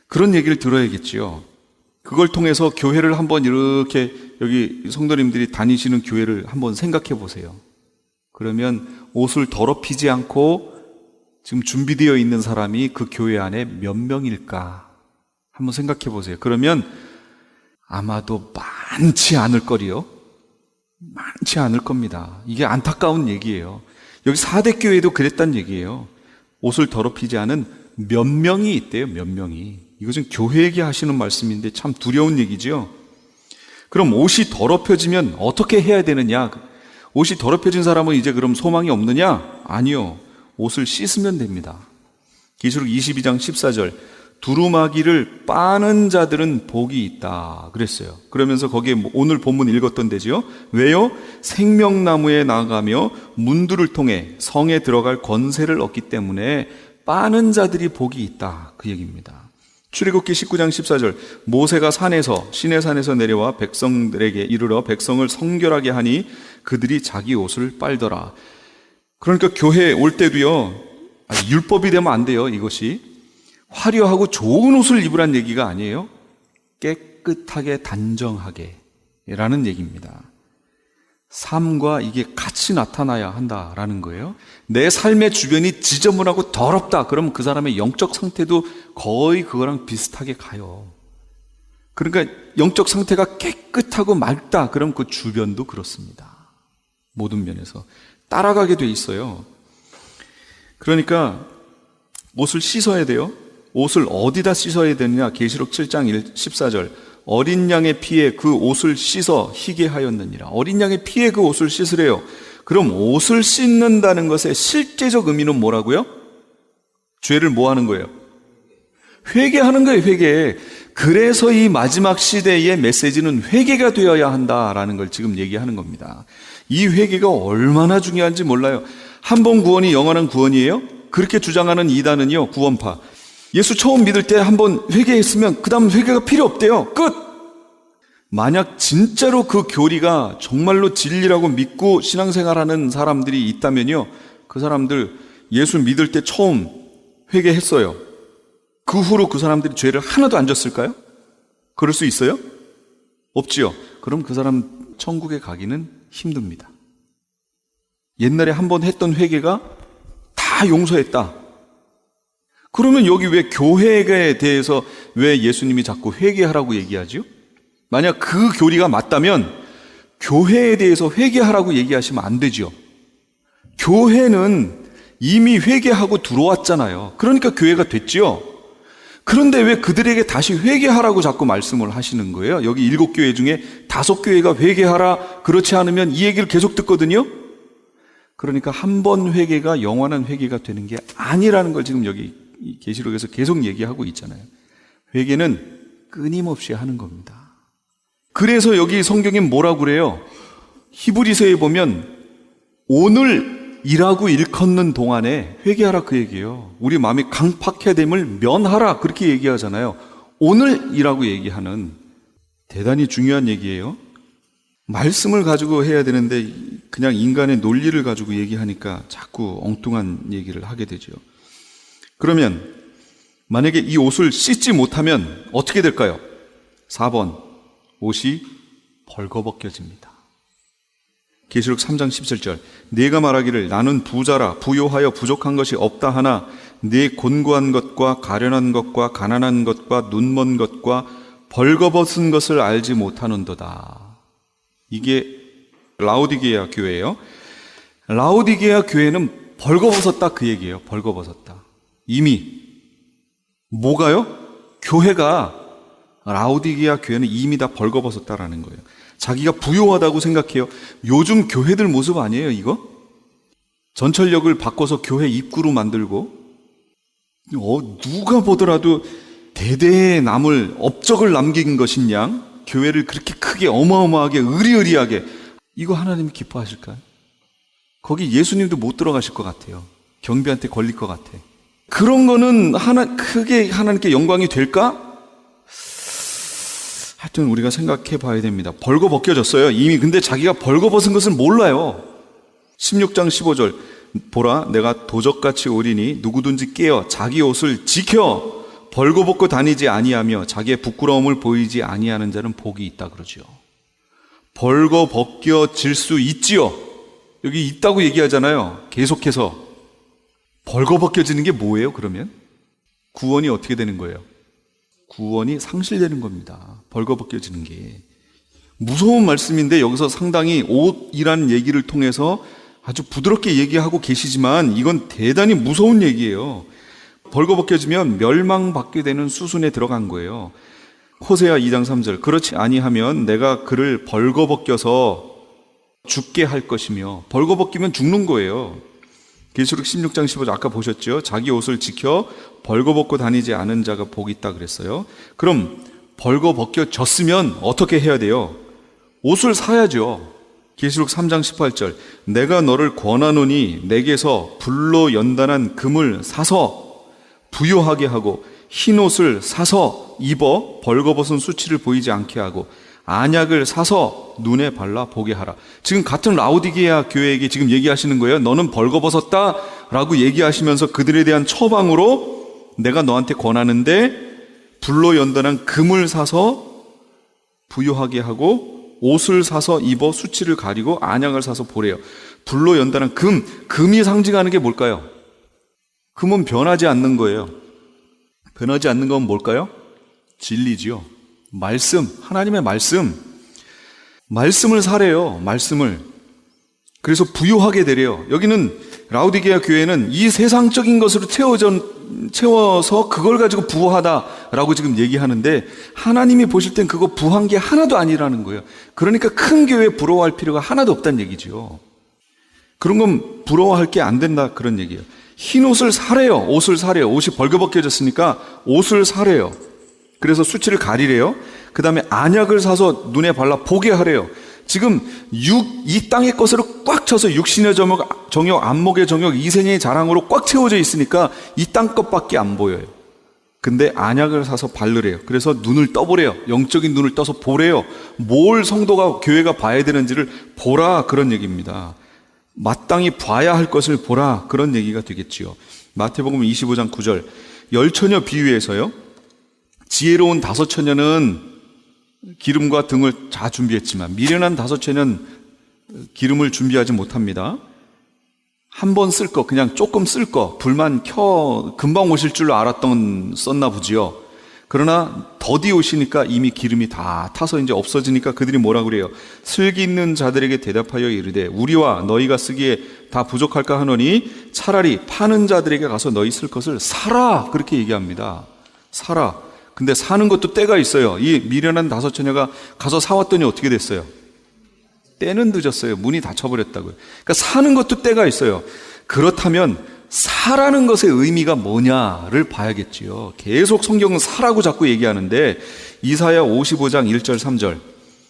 그런 얘기를 들어야겠지요. 그걸 통해서 교회를 한번 이렇게 여기 성도님들이 다니시는 교회를 한번 생각해 보세요. 그러면 옷을 더럽히지 않고 지금 준비되어 있는 사람이 그 교회 안에 몇 명일까? 한번 생각해 보세요. 그러면 아마도 많지 않을 거리요. 많지 않을 겁니다. 이게 안타까운 얘기예요. 여기 4대 교회도 그랬단 얘기예요. 옷을 더럽히지 않은 몇 명이 있대요. 몇 명이. 이것은 교회에게 하시는 말씀인데 참 두려운 얘기죠. 그럼 옷이 더럽혀지면 어떻게 해야 되느냐? 옷이 더럽혀진 사람은 이제 그럼 소망이 없느냐? 아니요. 옷을 씻으면 됩니다. 계시록 22장 14절. 두루마기를 빠는 자들은 복이 있다 그랬어요. 그러면서 거기에 오늘 본문 읽었던 데지요. 왜요? 생명나무에 나아가며 문들을 통해 성에 들어갈 권세를 얻기 때문에 빠는 자들이 복이 있다, 그 얘기입니다. 출애굽기 19장 14절. 모세가 산에서, 시내 산에서 내려와 백성들에게 이르러 백성을 성결하게 하니 그들이 자기 옷을 빨더라. 그러니까 교회에 올 때도요, 율법이 되면 안 돼요. 이것이 화려하고 좋은 옷을 입으란 얘기가 아니에요. 깨끗하게 단정하게 라는 얘기입니다. 삶과 이게 같이 나타나야 한다라는 거예요. 내 삶의 주변이 지저분하고 더럽다. 그러면 그 사람의 영적 상태도 거의 그거랑 비슷하게 가요. 그러니까 영적 상태가 깨끗하고 맑다. 그럼 그 주변도 그렇습니다. 모든 면에서 따라가게 돼 있어요. 그러니까 옷을 씻어야 돼요. 옷을 어디다 씻어야 되느냐? 계시록 7장 14절. 어린 양의 피에 그 옷을 씻어 희게 하였느니라. 어린 양의 피에 그 옷을 씻으래요. 그럼 옷을 씻는다는 것의 실제적 의미는 뭐라고요? 죄를 뭐 하는 거예요? 회개하는 거예요, 회개. 그래서 이 마지막 시대의 메시지는 회개가 되어야 한다라는 걸 지금 얘기하는 겁니다. 이 회개가 얼마나 중요한지 몰라요. 한 번 구원이 영원한 구원이에요? 그렇게 주장하는 이단은요, 구원파. 예수 처음 믿을 때 한 번 회개했으면 그 다음 회개가 필요 없대요. 끝! 만약 진짜로 그 교리가 정말로 진리라고 믿고 신앙생활하는 사람들이 있다면요, 그 사람들 예수 믿을 때 처음 회개했어요. 그 후로 그 사람들이 죄를 하나도 안 졌을까요? 그럴 수 있어요? 없지요. 그럼 그 사람 천국에 가기는 힘듭니다. 옛날에 한 번 했던 회개가 다 용서했다. 그러면 여기 왜 교회에 대해서 왜 예수님이 자꾸 회개하라고 얘기하죠? 만약 그 교리가 맞다면 교회에 대해서 회개하라고 얘기하시면 안 되죠. 교회는 이미 회개하고 들어왔잖아요. 그러니까 교회가 됐지요. 그런데 왜 그들에게 다시 회개하라고 자꾸 말씀을 하시는 거예요? 여기 7교회 중에 5교회가 회개하라, 그렇지 않으면 이 얘기를 계속 듣거든요. 그러니까 한 번 회개가 영원한 회개가 되는 게 아니라는 걸 지금 여기 계시록에서 계속 얘기하고 있잖아요. 회개는 끊임없이 하는 겁니다. 그래서 여기 성경이 뭐라고 그래요? 히브리서에 보면 오늘 일하고 일컫는 동안에 회개하라 그 얘기예요. 우리 마음이 강팍해됨을 면하라 그렇게 얘기하잖아요. 오늘 일하고 얘기하는 대단히 중요한 얘기예요. 말씀을 가지고 해야 되는데 그냥 인간의 논리를 가지고 얘기하니까 자꾸 엉뚱한 얘기를 하게 되죠. 그러면 만약에 이 옷을 씻지 못하면 어떻게 될까요? 4번, 옷이 벌거벗겨집니다. 계시록 3장 17절. 네가 말하기를 나는 부자라 부요하여 부족한 것이 없다 하나 네 곤고한 것과 가련한 것과 가난한 것과 눈먼 것과 벌거벗은 것을 알지 못하는도다. 이게 라오디게아 교회예요. 라오디게아 교회는 벌거벗었다 그 얘기예요. 벌거벗었다. 이미 뭐가요? 교회가 라오디게아 교회는 이미 다 벌거벗었다라는 거예요. 자기가 부요하다고 생각해요. 요즘 교회들 모습 아니에요, 이거? 전철역을 바꿔서 교회 입구로 만들고 누가 보더라도 대대의 남을 업적을 남긴 것인 양 교회를 그렇게 크게 어마어마하게 의리의리하게 이거 하나님이 기뻐하실까요? 거기 예수님도 못 들어가실 것 같아요. 경비한테 걸릴 것 같아. 그런 거는 크게 하나님께 영광이 될까? 하여튼 우리가 생각해 봐야 됩니다. 벌거벗겨졌어요. 이미. 근데 자기가 벌거벗은 것을 몰라요. 16장 15절. 보라, 내가 도적같이 오리니 누구든지 깨어 자기 옷을 지켜 벌거벗고 다니지 아니하며 자기의 부끄러움을 보이지 아니하는 자는 복이 있다 그러죠. 벌거벗겨질 수 있지요. 여기 있다고 얘기하잖아요. 계속해서. 벌거벗겨지는 게 뭐예요, 그러면? 구원이 어떻게 되는 거예요? 구원이 상실되는 겁니다. 벌거벗겨지는 게. 무서운 말씀인데 여기서 상당히 옷이라는 얘기를 통해서 아주 부드럽게 얘기하고 계시지만 이건 대단히 무서운 얘기예요. 벌거벗겨지면 멸망받게 되는 수순에 들어간 거예요. 호세아 2장 3절. 그렇지 아니하면 내가 그를 벌거벗겨서 죽게 할 것이며, 벌거벗기면 죽는 거예요. 계시록 16장 15절 아까 보셨죠? 자기 옷을 지켜 벌거벗고 다니지 않은 자가 복이 있다 그랬어요. 그럼 벌거벗겨졌으면 어떻게 해야 돼요? 옷을 사야죠. 계시록 3장 18절. 내가 너를 권하노니 내게서 불로 연단한 금을 사서 부요하게 하고 흰 옷을 사서 입어 벌거벗은 수치를 보이지 않게 하고 안약을 사서 눈에 발라 보게 하라. 지금 같은 라오디게아 교회에게 지금 얘기하시는 거예요. 너는 벌거벗었다 라고 얘기하시면서 그들에 대한 처방으로 내가 너한테 권하는데 불로 연단한 금을 사서 부요하게 하고 옷을 사서 입어 수치를 가리고 안약을 사서 보래요. 불로 연단한 금이 상징하는 게 뭘까요? 금은 변하지 않는 거예요. 변하지 않는 건 뭘까요? 진리지요. 말씀, 하나님의 말씀을 사래요. 말씀을. 그래서 부요하게 되래요. 여기는 라오디게아 교회는 이 세상적인 것으로 채워서 그걸 가지고 부하다라고 지금 얘기하는데 하나님이 보실 땐 그거 부한 게 하나도 아니라는 거예요. 그러니까 큰 교회 부러워할 필요가 하나도 없다는 얘기죠. 그런 건 부러워할 게 안 된다 그런 얘기예요. 흰 옷을 사래요. 옷을 사래요. 옷이 벌거벗겨졌으니까 옷을 사래요. 그래서 수치를 가리래요. 그 다음에 안약을 사서 눈에 발라 보게 하래요. 지금 이 땅의 것으로 꽉 차서 육신의 정욕, 안목의 정욕, 이생의 자랑으로 꽉 채워져 있으니까 이 땅 것밖에 안 보여요. 근데 안약을 사서 바르래요. 그래서 눈을 떠보래요. 영적인 눈을 떠서 보래요. 뭘 성도가, 교회가 봐야 되는지를 보라 그런 얘기입니다. 마땅히 봐야 할 것을 보라 그런 얘기가 되겠지요. 마태복음 25장 9절 열처녀 비유에서요, 지혜로운 다섯 처녀는 기름과 등을 다 준비했지만 미련한 다섯 처녀는 기름을 준비하지 못합니다. 한 번 쓸 거, 그냥 조금 쓸 거, 불만 켜 금방 오실 줄 알았던 썼나 보지요. 그러나 더디 오시니까 이미 기름이 다 타서 이제 없어지니까 그들이 뭐라 그래요? 슬기 있는 자들에게 대답하여 이르되 우리와 너희가 쓰기에 다 부족할까 하노니 차라리 파는 자들에게 가서 너희 쓸 것을 사라 그렇게 얘기합니다. 사라. 근데 사는 것도 때가 있어요. 이 미련한 다섯 처녀가 가서 사왔더니 어떻게 됐어요? 때는 늦었어요. 문이 닫혀버렸다고요. 그러니까 사는 것도 때가 있어요. 그렇다면 사라는 것의 의미가 뭐냐를 봐야겠지요. 계속 성경은 사라고 자꾸 얘기하는데 이사야 55장 1절 3절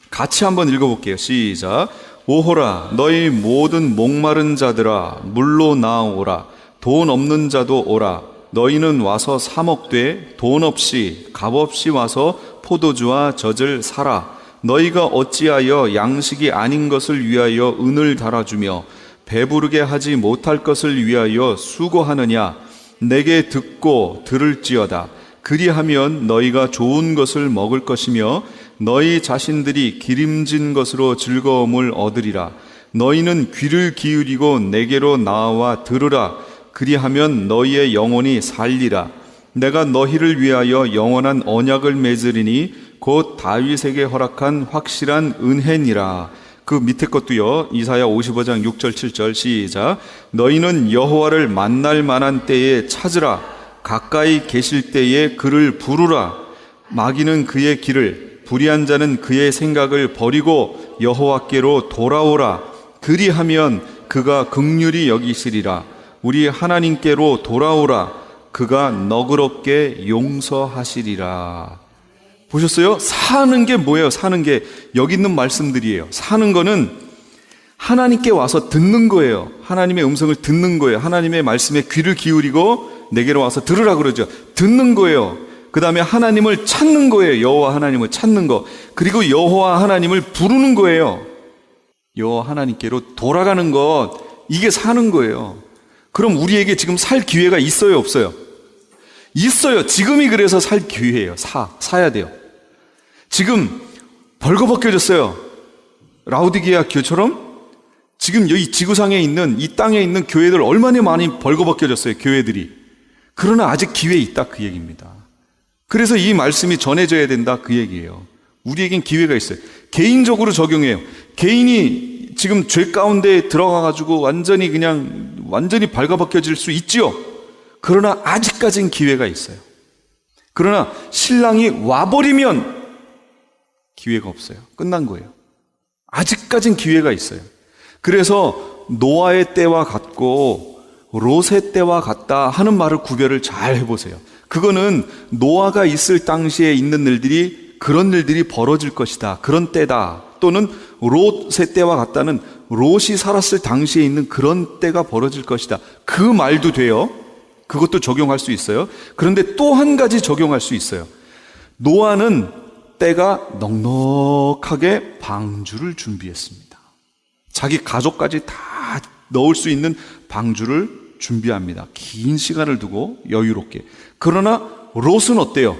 같이 한번 읽어볼게요. 시작. 오호라 너희 모든 목마른 자들아 물로 나오라. 돈 없는 자도 오라. 너희는 와서 사 먹되 돈 없이 값 없이 와서 포도주와 젖을 사라. 너희가 어찌하여 양식이 아닌 것을 위하여 은을 달아주며 배부르게 하지 못할 것을 위하여 수고하느냐. 내게 듣고 들을지어다. 그리하면 너희가 좋은 것을 먹을 것이며 너희 자신들이 기름진 것으로 즐거움을 얻으리라. 너희는 귀를 기울이고 내게로 나와 들으라. 그리하면 너희의 영혼이 살리라. 내가 너희를 위하여 영원한 언약을 맺으리니 곧 다윗에게 허락한 확실한 은혜니라. 그 밑에 것도요. 이사야 55장 6절 7절 시작. 너희는 여호와를 만날 만한 때에 찾으라. 가까이 계실 때에 그를 부르라. 마귀는 그의 길을, 불의한 자는 그의 생각을 버리고 여호와께로 돌아오라. 그리하면 그가 긍휼히 여기시리라. 우리 하나님께로 돌아오라. 그가 너그럽게 용서하시리라. 보셨어요? 사는 게 뭐예요? 사는 게 여기 있는 말씀들이에요. 사는 거는 하나님께 와서 듣는 거예요. 하나님의 음성을 듣는 거예요. 하나님의 말씀에 귀를 기울이고 내게로 와서 들으라 그러죠. 듣는 거예요. 그 다음에 하나님을 찾는 거예요. 여호와 하나님을 찾는 거. 그리고 여호와 하나님을 부르는 거예요. 여호와 하나님께로 돌아가는 것. 이게 사는 거예요. 그럼 우리에게 지금 살 기회가 있어요? 없어요? 있어요. 지금이 그래서 살 기회예요. 사야 돼요. 지금 벌거벗겨졌어요. 라오디게아 교회처럼 지금 여기 지구상에 있는 이 땅에 있는 교회들 얼마나 많이 벌거벗겨졌어요. 교회들이. 그러나 아직 기회 있다 그 얘기입니다. 그래서 이 말씀이 전해져야 된다 그 얘기예요. 우리에겐 기회가 있어요. 개인적으로 적용해요. 개인이 지금 죄 가운데 들어가가지고 완전히 벌거벗겨질 수 있지요. 그러나 아직까지는 기회가 있어요. 그러나 신랑이 와버리면 기회가 없어요. 끝난 거예요. 아직까지는 기회가 있어요. 그래서 노아의 때와 같고 롯의 때와 같다 하는 말을 구별을 잘 해보세요. 그거는 노아가 있을 당시에 있는 일들이 그런 일들이 벌어질 것이다. 그런 때다. 또는 롯의 때와 같다는 롯이 살았을 당시에 있는 그런 때가 벌어질 것이다. 그 말도 돼요. 그것도 적용할 수 있어요. 그런데 또 한 가지 적용할 수 있어요. 노아는 때가 넉넉하게 방주를 준비했습니다. 자기 가족까지 다 넣을 수 있는 방주를 준비합니다. 긴 시간을 두고 여유롭게. 그러나 롯은 어때요?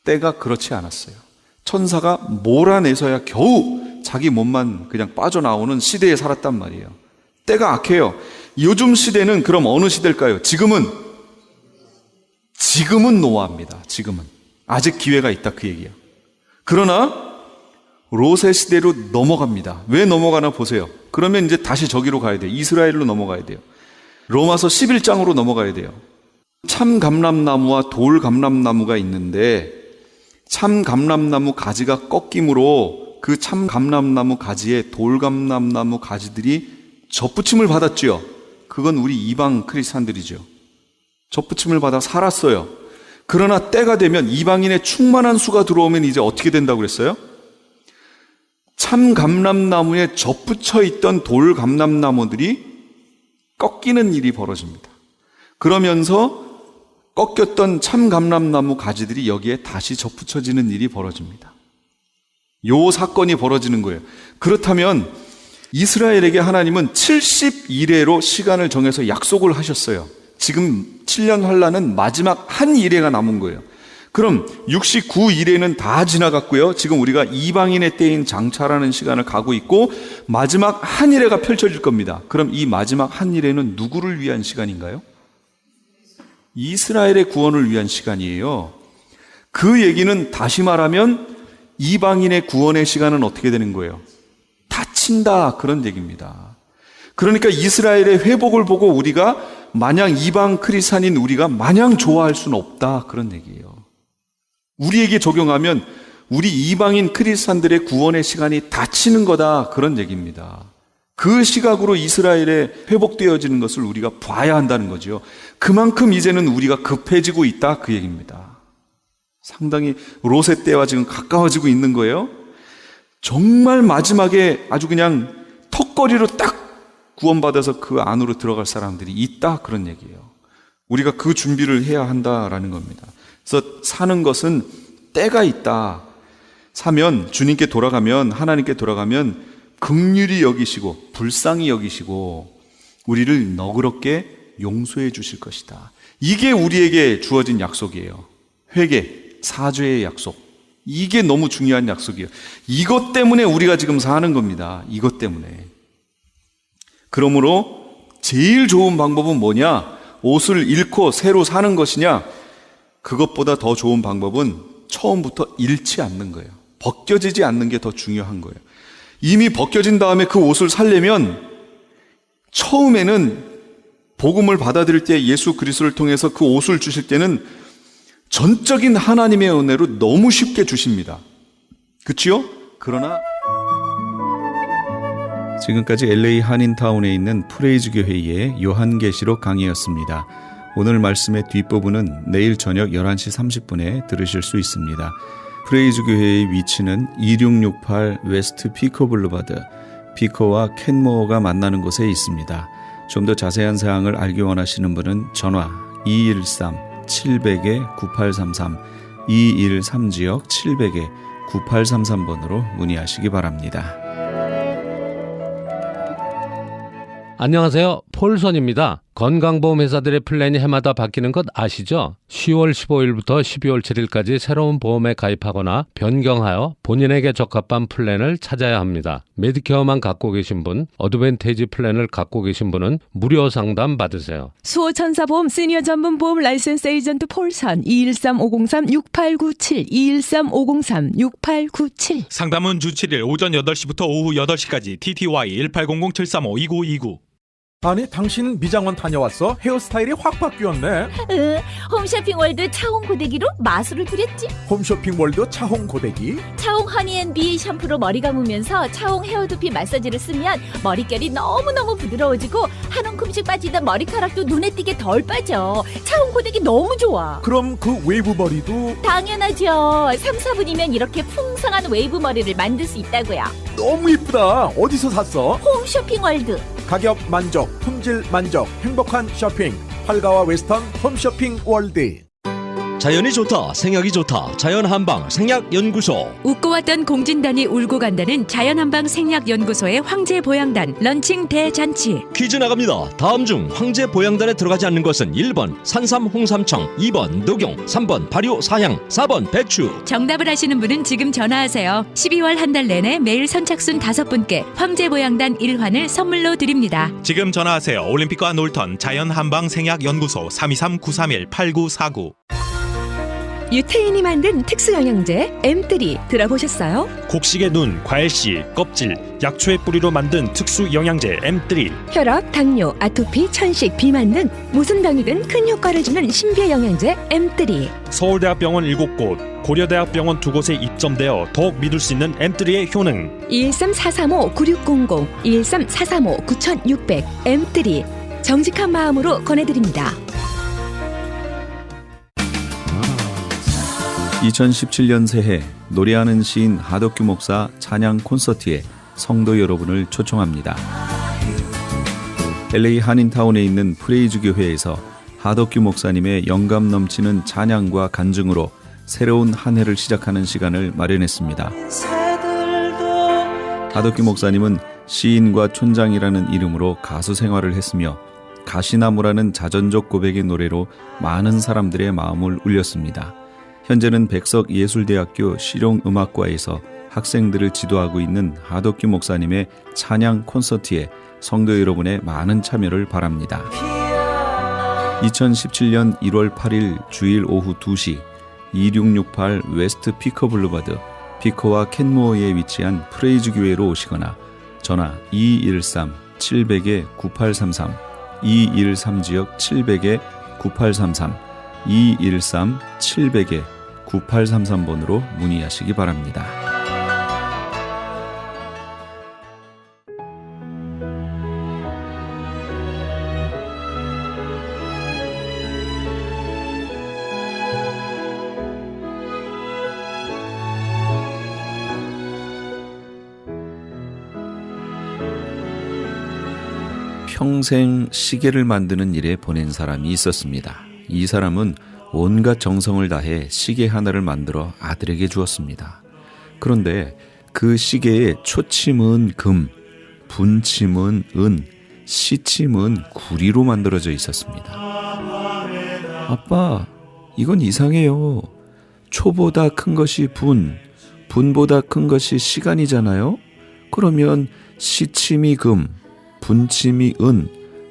때가 그렇지 않았어요. 천사가 몰아내서야 겨우 자기 몸만 그냥 빠져나오는 시대에 살았단 말이에요. 때가 악해요. 요즘 시대는 그럼 어느 시대일까요? 지금은 노아입니다. 지금은 아직 기회가 있다, 그 얘기예요. 그러나 롯의 시대로 넘어갑니다. 왜 넘어가나 보세요. 그러면 이제 다시 저기로 가야 돼요. 이스라엘로 넘어가야 돼요. 로마서 11장으로 넘어가야 돼요. 참 감람나무와 돌 감람나무가 있는데 참 감람나무 가지가 꺾임으로 그 참 감람나무 가지에 돌 감람나무 가지들이 접붙임을 받았지요. 그건 우리 이방 크리스찬들이죠. 접붙임을 받아 살았어요. 그러나 때가 되면 이방인의 충만한 수가 들어오면 이제 어떻게 된다고 그랬어요? 참 감람나무에 접붙여 있던 돌 감람나무들이 꺾이는 일이 벌어집니다. 그러면서 꺾였던 참 감람나무 가지들이 여기에 다시 접붙여지는 일이 벌어집니다. 요 사건이 벌어지는 거예요. 그렇다면 이스라엘에게 하나님은 70일회로 시간을 정해서 약속을 하셨어요. 지금 7년 환란은 마지막 한 일회가 남은 거예요. 그럼 69일회는 다 지나갔고요. 지금 우리가 이방인의 때인 장차라는 시간을 가고 있고 마지막 한 일회가 펼쳐질 겁니다. 그럼 이 마지막 한 일회는 누구를 위한 시간인가요? 이스라엘의 구원을 위한 시간이에요. 그 얘기는 다시 말하면 이방인의 구원의 시간은 어떻게 되는 거예요? 닫힌다, 그런 얘기입니다. 그러니까 이스라엘의 회복을 보고 우리가 마냥 이방 크리스찬인 우리가 마냥 좋아할 수는 없다, 그런 얘기예요. 우리에게 적용하면 우리 이방인 크리스찬들의 구원의 시간이 닫히는 거다, 그런 얘기입니다. 그 시각으로 이스라엘에 회복되어지는 것을 우리가 봐야 한다는 거죠. 그만큼 이제는 우리가 급해지고 있다, 그 얘기입니다. 상당히 롯의 때와 지금 가까워지고 있는 거예요. 정말 마지막에 아주 그냥 턱걸이로 딱 구원받아서 그 안으로 들어갈 사람들이 있다, 그런 얘기예요. 우리가 그 준비를 해야 한다라는 겁니다. 그래서 사는 것은 때가 있다. 사면, 주님께 돌아가면, 하나님께 돌아가면 긍휼히 여기시고 불쌍히 여기시고 우리를 너그럽게 용서해 주실 것이다. 이게 우리에게 주어진 약속이에요. 회개, 사죄의 약속. 이게 너무 중요한 약속이에요. 이것 때문에 우리가 지금 사는 겁니다. 이것 때문에. 그러므로 제일 좋은 방법은 뭐냐? 옷을 잃고 새로 사는 것이냐? 그것보다 더 좋은 방법은 처음부터 잃지 않는 거예요. 벗겨지지 않는 게 더 중요한 거예요. 이미 벗겨진 다음에 그 옷을 살려면 처음에는 복음을 받아들일 때 예수 그리스도를 통해서 그 옷을 주실 때는 전적인 하나님의 은혜로 너무 쉽게 주십니다. 그치요? 그러나 지금까지 LA 한인타운에 있는 프레이즈 교회의 요한계시록 강의였습니다. 오늘 말씀의 뒷부분은 내일 저녁 11시 30분에 들으실 수 있습니다. 프레이즈 교회의 위치는 2668 웨스트 피커 블루바드, 피커와 켄모어가 만나는 곳에 있습니다. 좀 더 자세한 사항을 알기 원하시는 분은 전화 213-700-9833, 213지역 700-9833번으로 문의하시기 바랍니다. 안녕하세요. 폴선입니다. 건강보험회사들의 플랜이 해마다 바뀌는 것 아시죠? 10월 15일부터 12월 7일까지 새로운 보험에 가입하거나 변경하여 본인에게 적합한 플랜을 찾아야 합니다. 메디케어만 갖고 계신 분, 어드밴티지 플랜을 갖고 계신 분은 무료 상담 받으세요. 수호천사보험 시니어 전문보험 라이센스 에이전트 폴선 213-503-6897 213-503-6897 상담은 주 7일 오전 8시부터 오후 8시까지 TTY 1800-735-2929. 아니 당신 미장원 다녀왔어? 헤어스타일이 확 바뀌었네. 홈쇼핑 월드 차홍 고데기로 마술을 부렸지. 홈쇼핑 월드 차홍 고데기. 차홍 허니앤비 샴푸로 머리 감으면서 차홍 헤어두피 마사지를 쓰면 머릿결이 너무너무 부드러워지고 한 움큼씩 빠지던 머리카락도 눈에 띄게 덜 빠져. 차홍 고데기 너무 좋아. 그럼 그 웨이브 머리도 당연하죠. 3, 4분이면 이렇게 풍성한 웨이브 머리를 만들 수 있다고요. 너무 이쁘다. 어디서 샀어? 홈쇼핑 월드. 가격 만족, 품질 만족, 행복한 쇼핑. 팔가와 웨스턴 홈쇼핑 월드. 자연이 좋다, 생약이 좋다. 자연한방 생약연구소. 웃고 왔던 공진단이 울고 간다는 자연한방 생약연구소의 황제보양단 런칭 대잔치. 퀴즈 나갑니다. 다음 중 황제보양단에 들어가지 않는 것은 1번 산삼 홍삼청, 2번 녹용, 3번 발효 사향, 4번 배추. 정답을 아시는 분은 지금 전화하세요. 12월 한 달 내내 매일 선착순 5분께 황제보양단 1환을 선물로 드립니다. 지금 전화하세요. 올림픽과 놀턴 자연한방 생약연구소 323-931-8949. 유태인이 만든 특수 영양제 M3 들어보셨어요? 곡식의 눈, 과일씨, 껍질, 약초의 뿌리로 만든 특수 영양제 M3. 혈압, 당뇨, 아토피, 천식, 비만 등 무슨 병이든 큰 효과를 주는 신비의 영양제 M3. 서울대학병원 7곳, 고려대학병원 2곳에 입점되어 더욱 믿을 수 있는 M3의 효능. 213-435-9600, 213-435-9600 M3 정직한 마음으로 권해드립니다. 2017년 새해 노래하는 시인 하덕규 목사 찬양 콘서트에 성도 여러분을 초청합니다. LA 한인타운에 있는 프레이즈 교회에서 하덕규 목사님의 영감 넘치는 찬양과 간증으로 새로운 한 해를 시작하는 시간을 마련했습니다. 하덕규 목사님은 시인과 촌장이라는 이름으로 가수 생활을 했으며 가시나무라는 자전적 고백의 노래로 많은 사람들의 마음을 울렸습니다. 현재는 백석예술대학교 실용음악과에서 학생들을 지도하고 있는 하덕규 목사님의 찬양 콘서트에 성도 여러분의 많은 참여를 바랍니다. 2017년 1월 8일 주일 오후 2시 2668 웨스트 피커 블루바드 피커와 캔모어에 위치한 프레이즈 교회로 오시거나 전화 213-700-9833 213지역 700-9833 213-700-9833번으로 문의하시기 바랍니다. 평생 시계를 만드는 일에 보낸 사람이 있었습니다. 이 사람은 온갖 정성을 다해 시계 하나를 만들어 아들에게 주었습니다. 그런데 그 시계의 초침은 금, 분침은 은, 시침은 구리로 만들어져 있었습니다. 아빠, 이건 이상해요. 초보다 큰 것이 분, 분보다 큰 것이 시간이잖아요? 그러면 시침이 금, 분침이 은,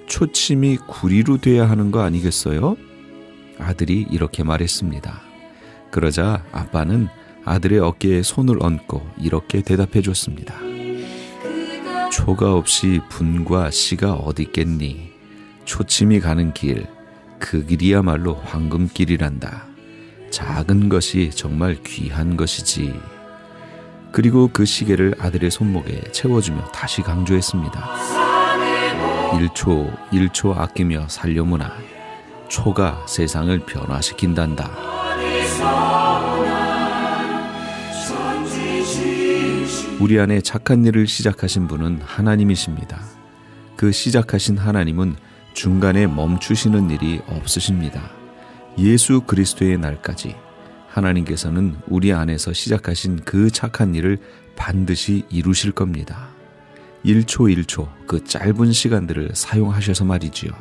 초침이 구리로 돼야 하는 거 아니겠어요? 아들이 이렇게 말했습니다. 그러자 아빠는 아들의 어깨에 손을 얹고 이렇게 대답해 줬습니다. 초가 없이 분과 시가 어디 있겠니? 초침이 가는 길, 그 길이야말로 황금길이란다. 작은 것이 정말 귀한 것이지. 그리고 그 시계를 아들의 손목에 채워주며 다시 강조했습니다. 1초 아끼며 살려무나. 초가 세상을 변화시킨단다. 우리 안에 착한 일을 시작하신 분은 하나님이십니다. 그 시작하신 하나님은 중간에 멈추시는 일이 없으십니다. 예수 그리스도의 날까지 하나님께서는 우리 안에서 시작하신 그 착한 일을 반드시 이루실 겁니다. 1초 그 짧은 시간들을 사용하셔서 말이지요.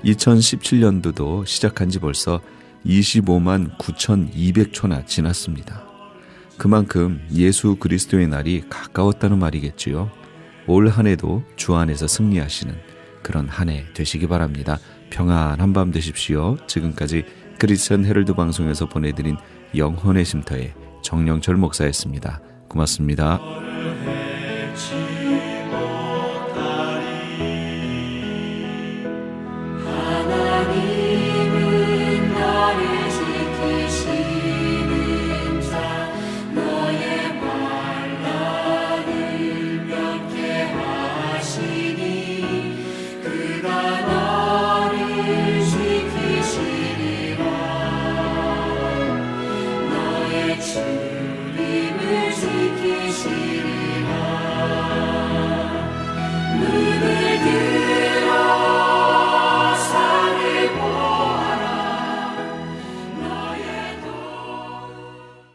2017년도도 시작한 지 벌써 25만 9,200초나 지났습니다. 그만큼 예수 그리스도의 날이 가까웠다는 말이겠지요. 올 한 해도 주 안에서 승리하시는 그런 한 해 되시기 바랍니다. 평안한 밤 되십시오. 지금까지 크리스천 헤럴드 방송에서 보내드린 영혼의 쉼터의 정영철 목사였습니다. 고맙습니다.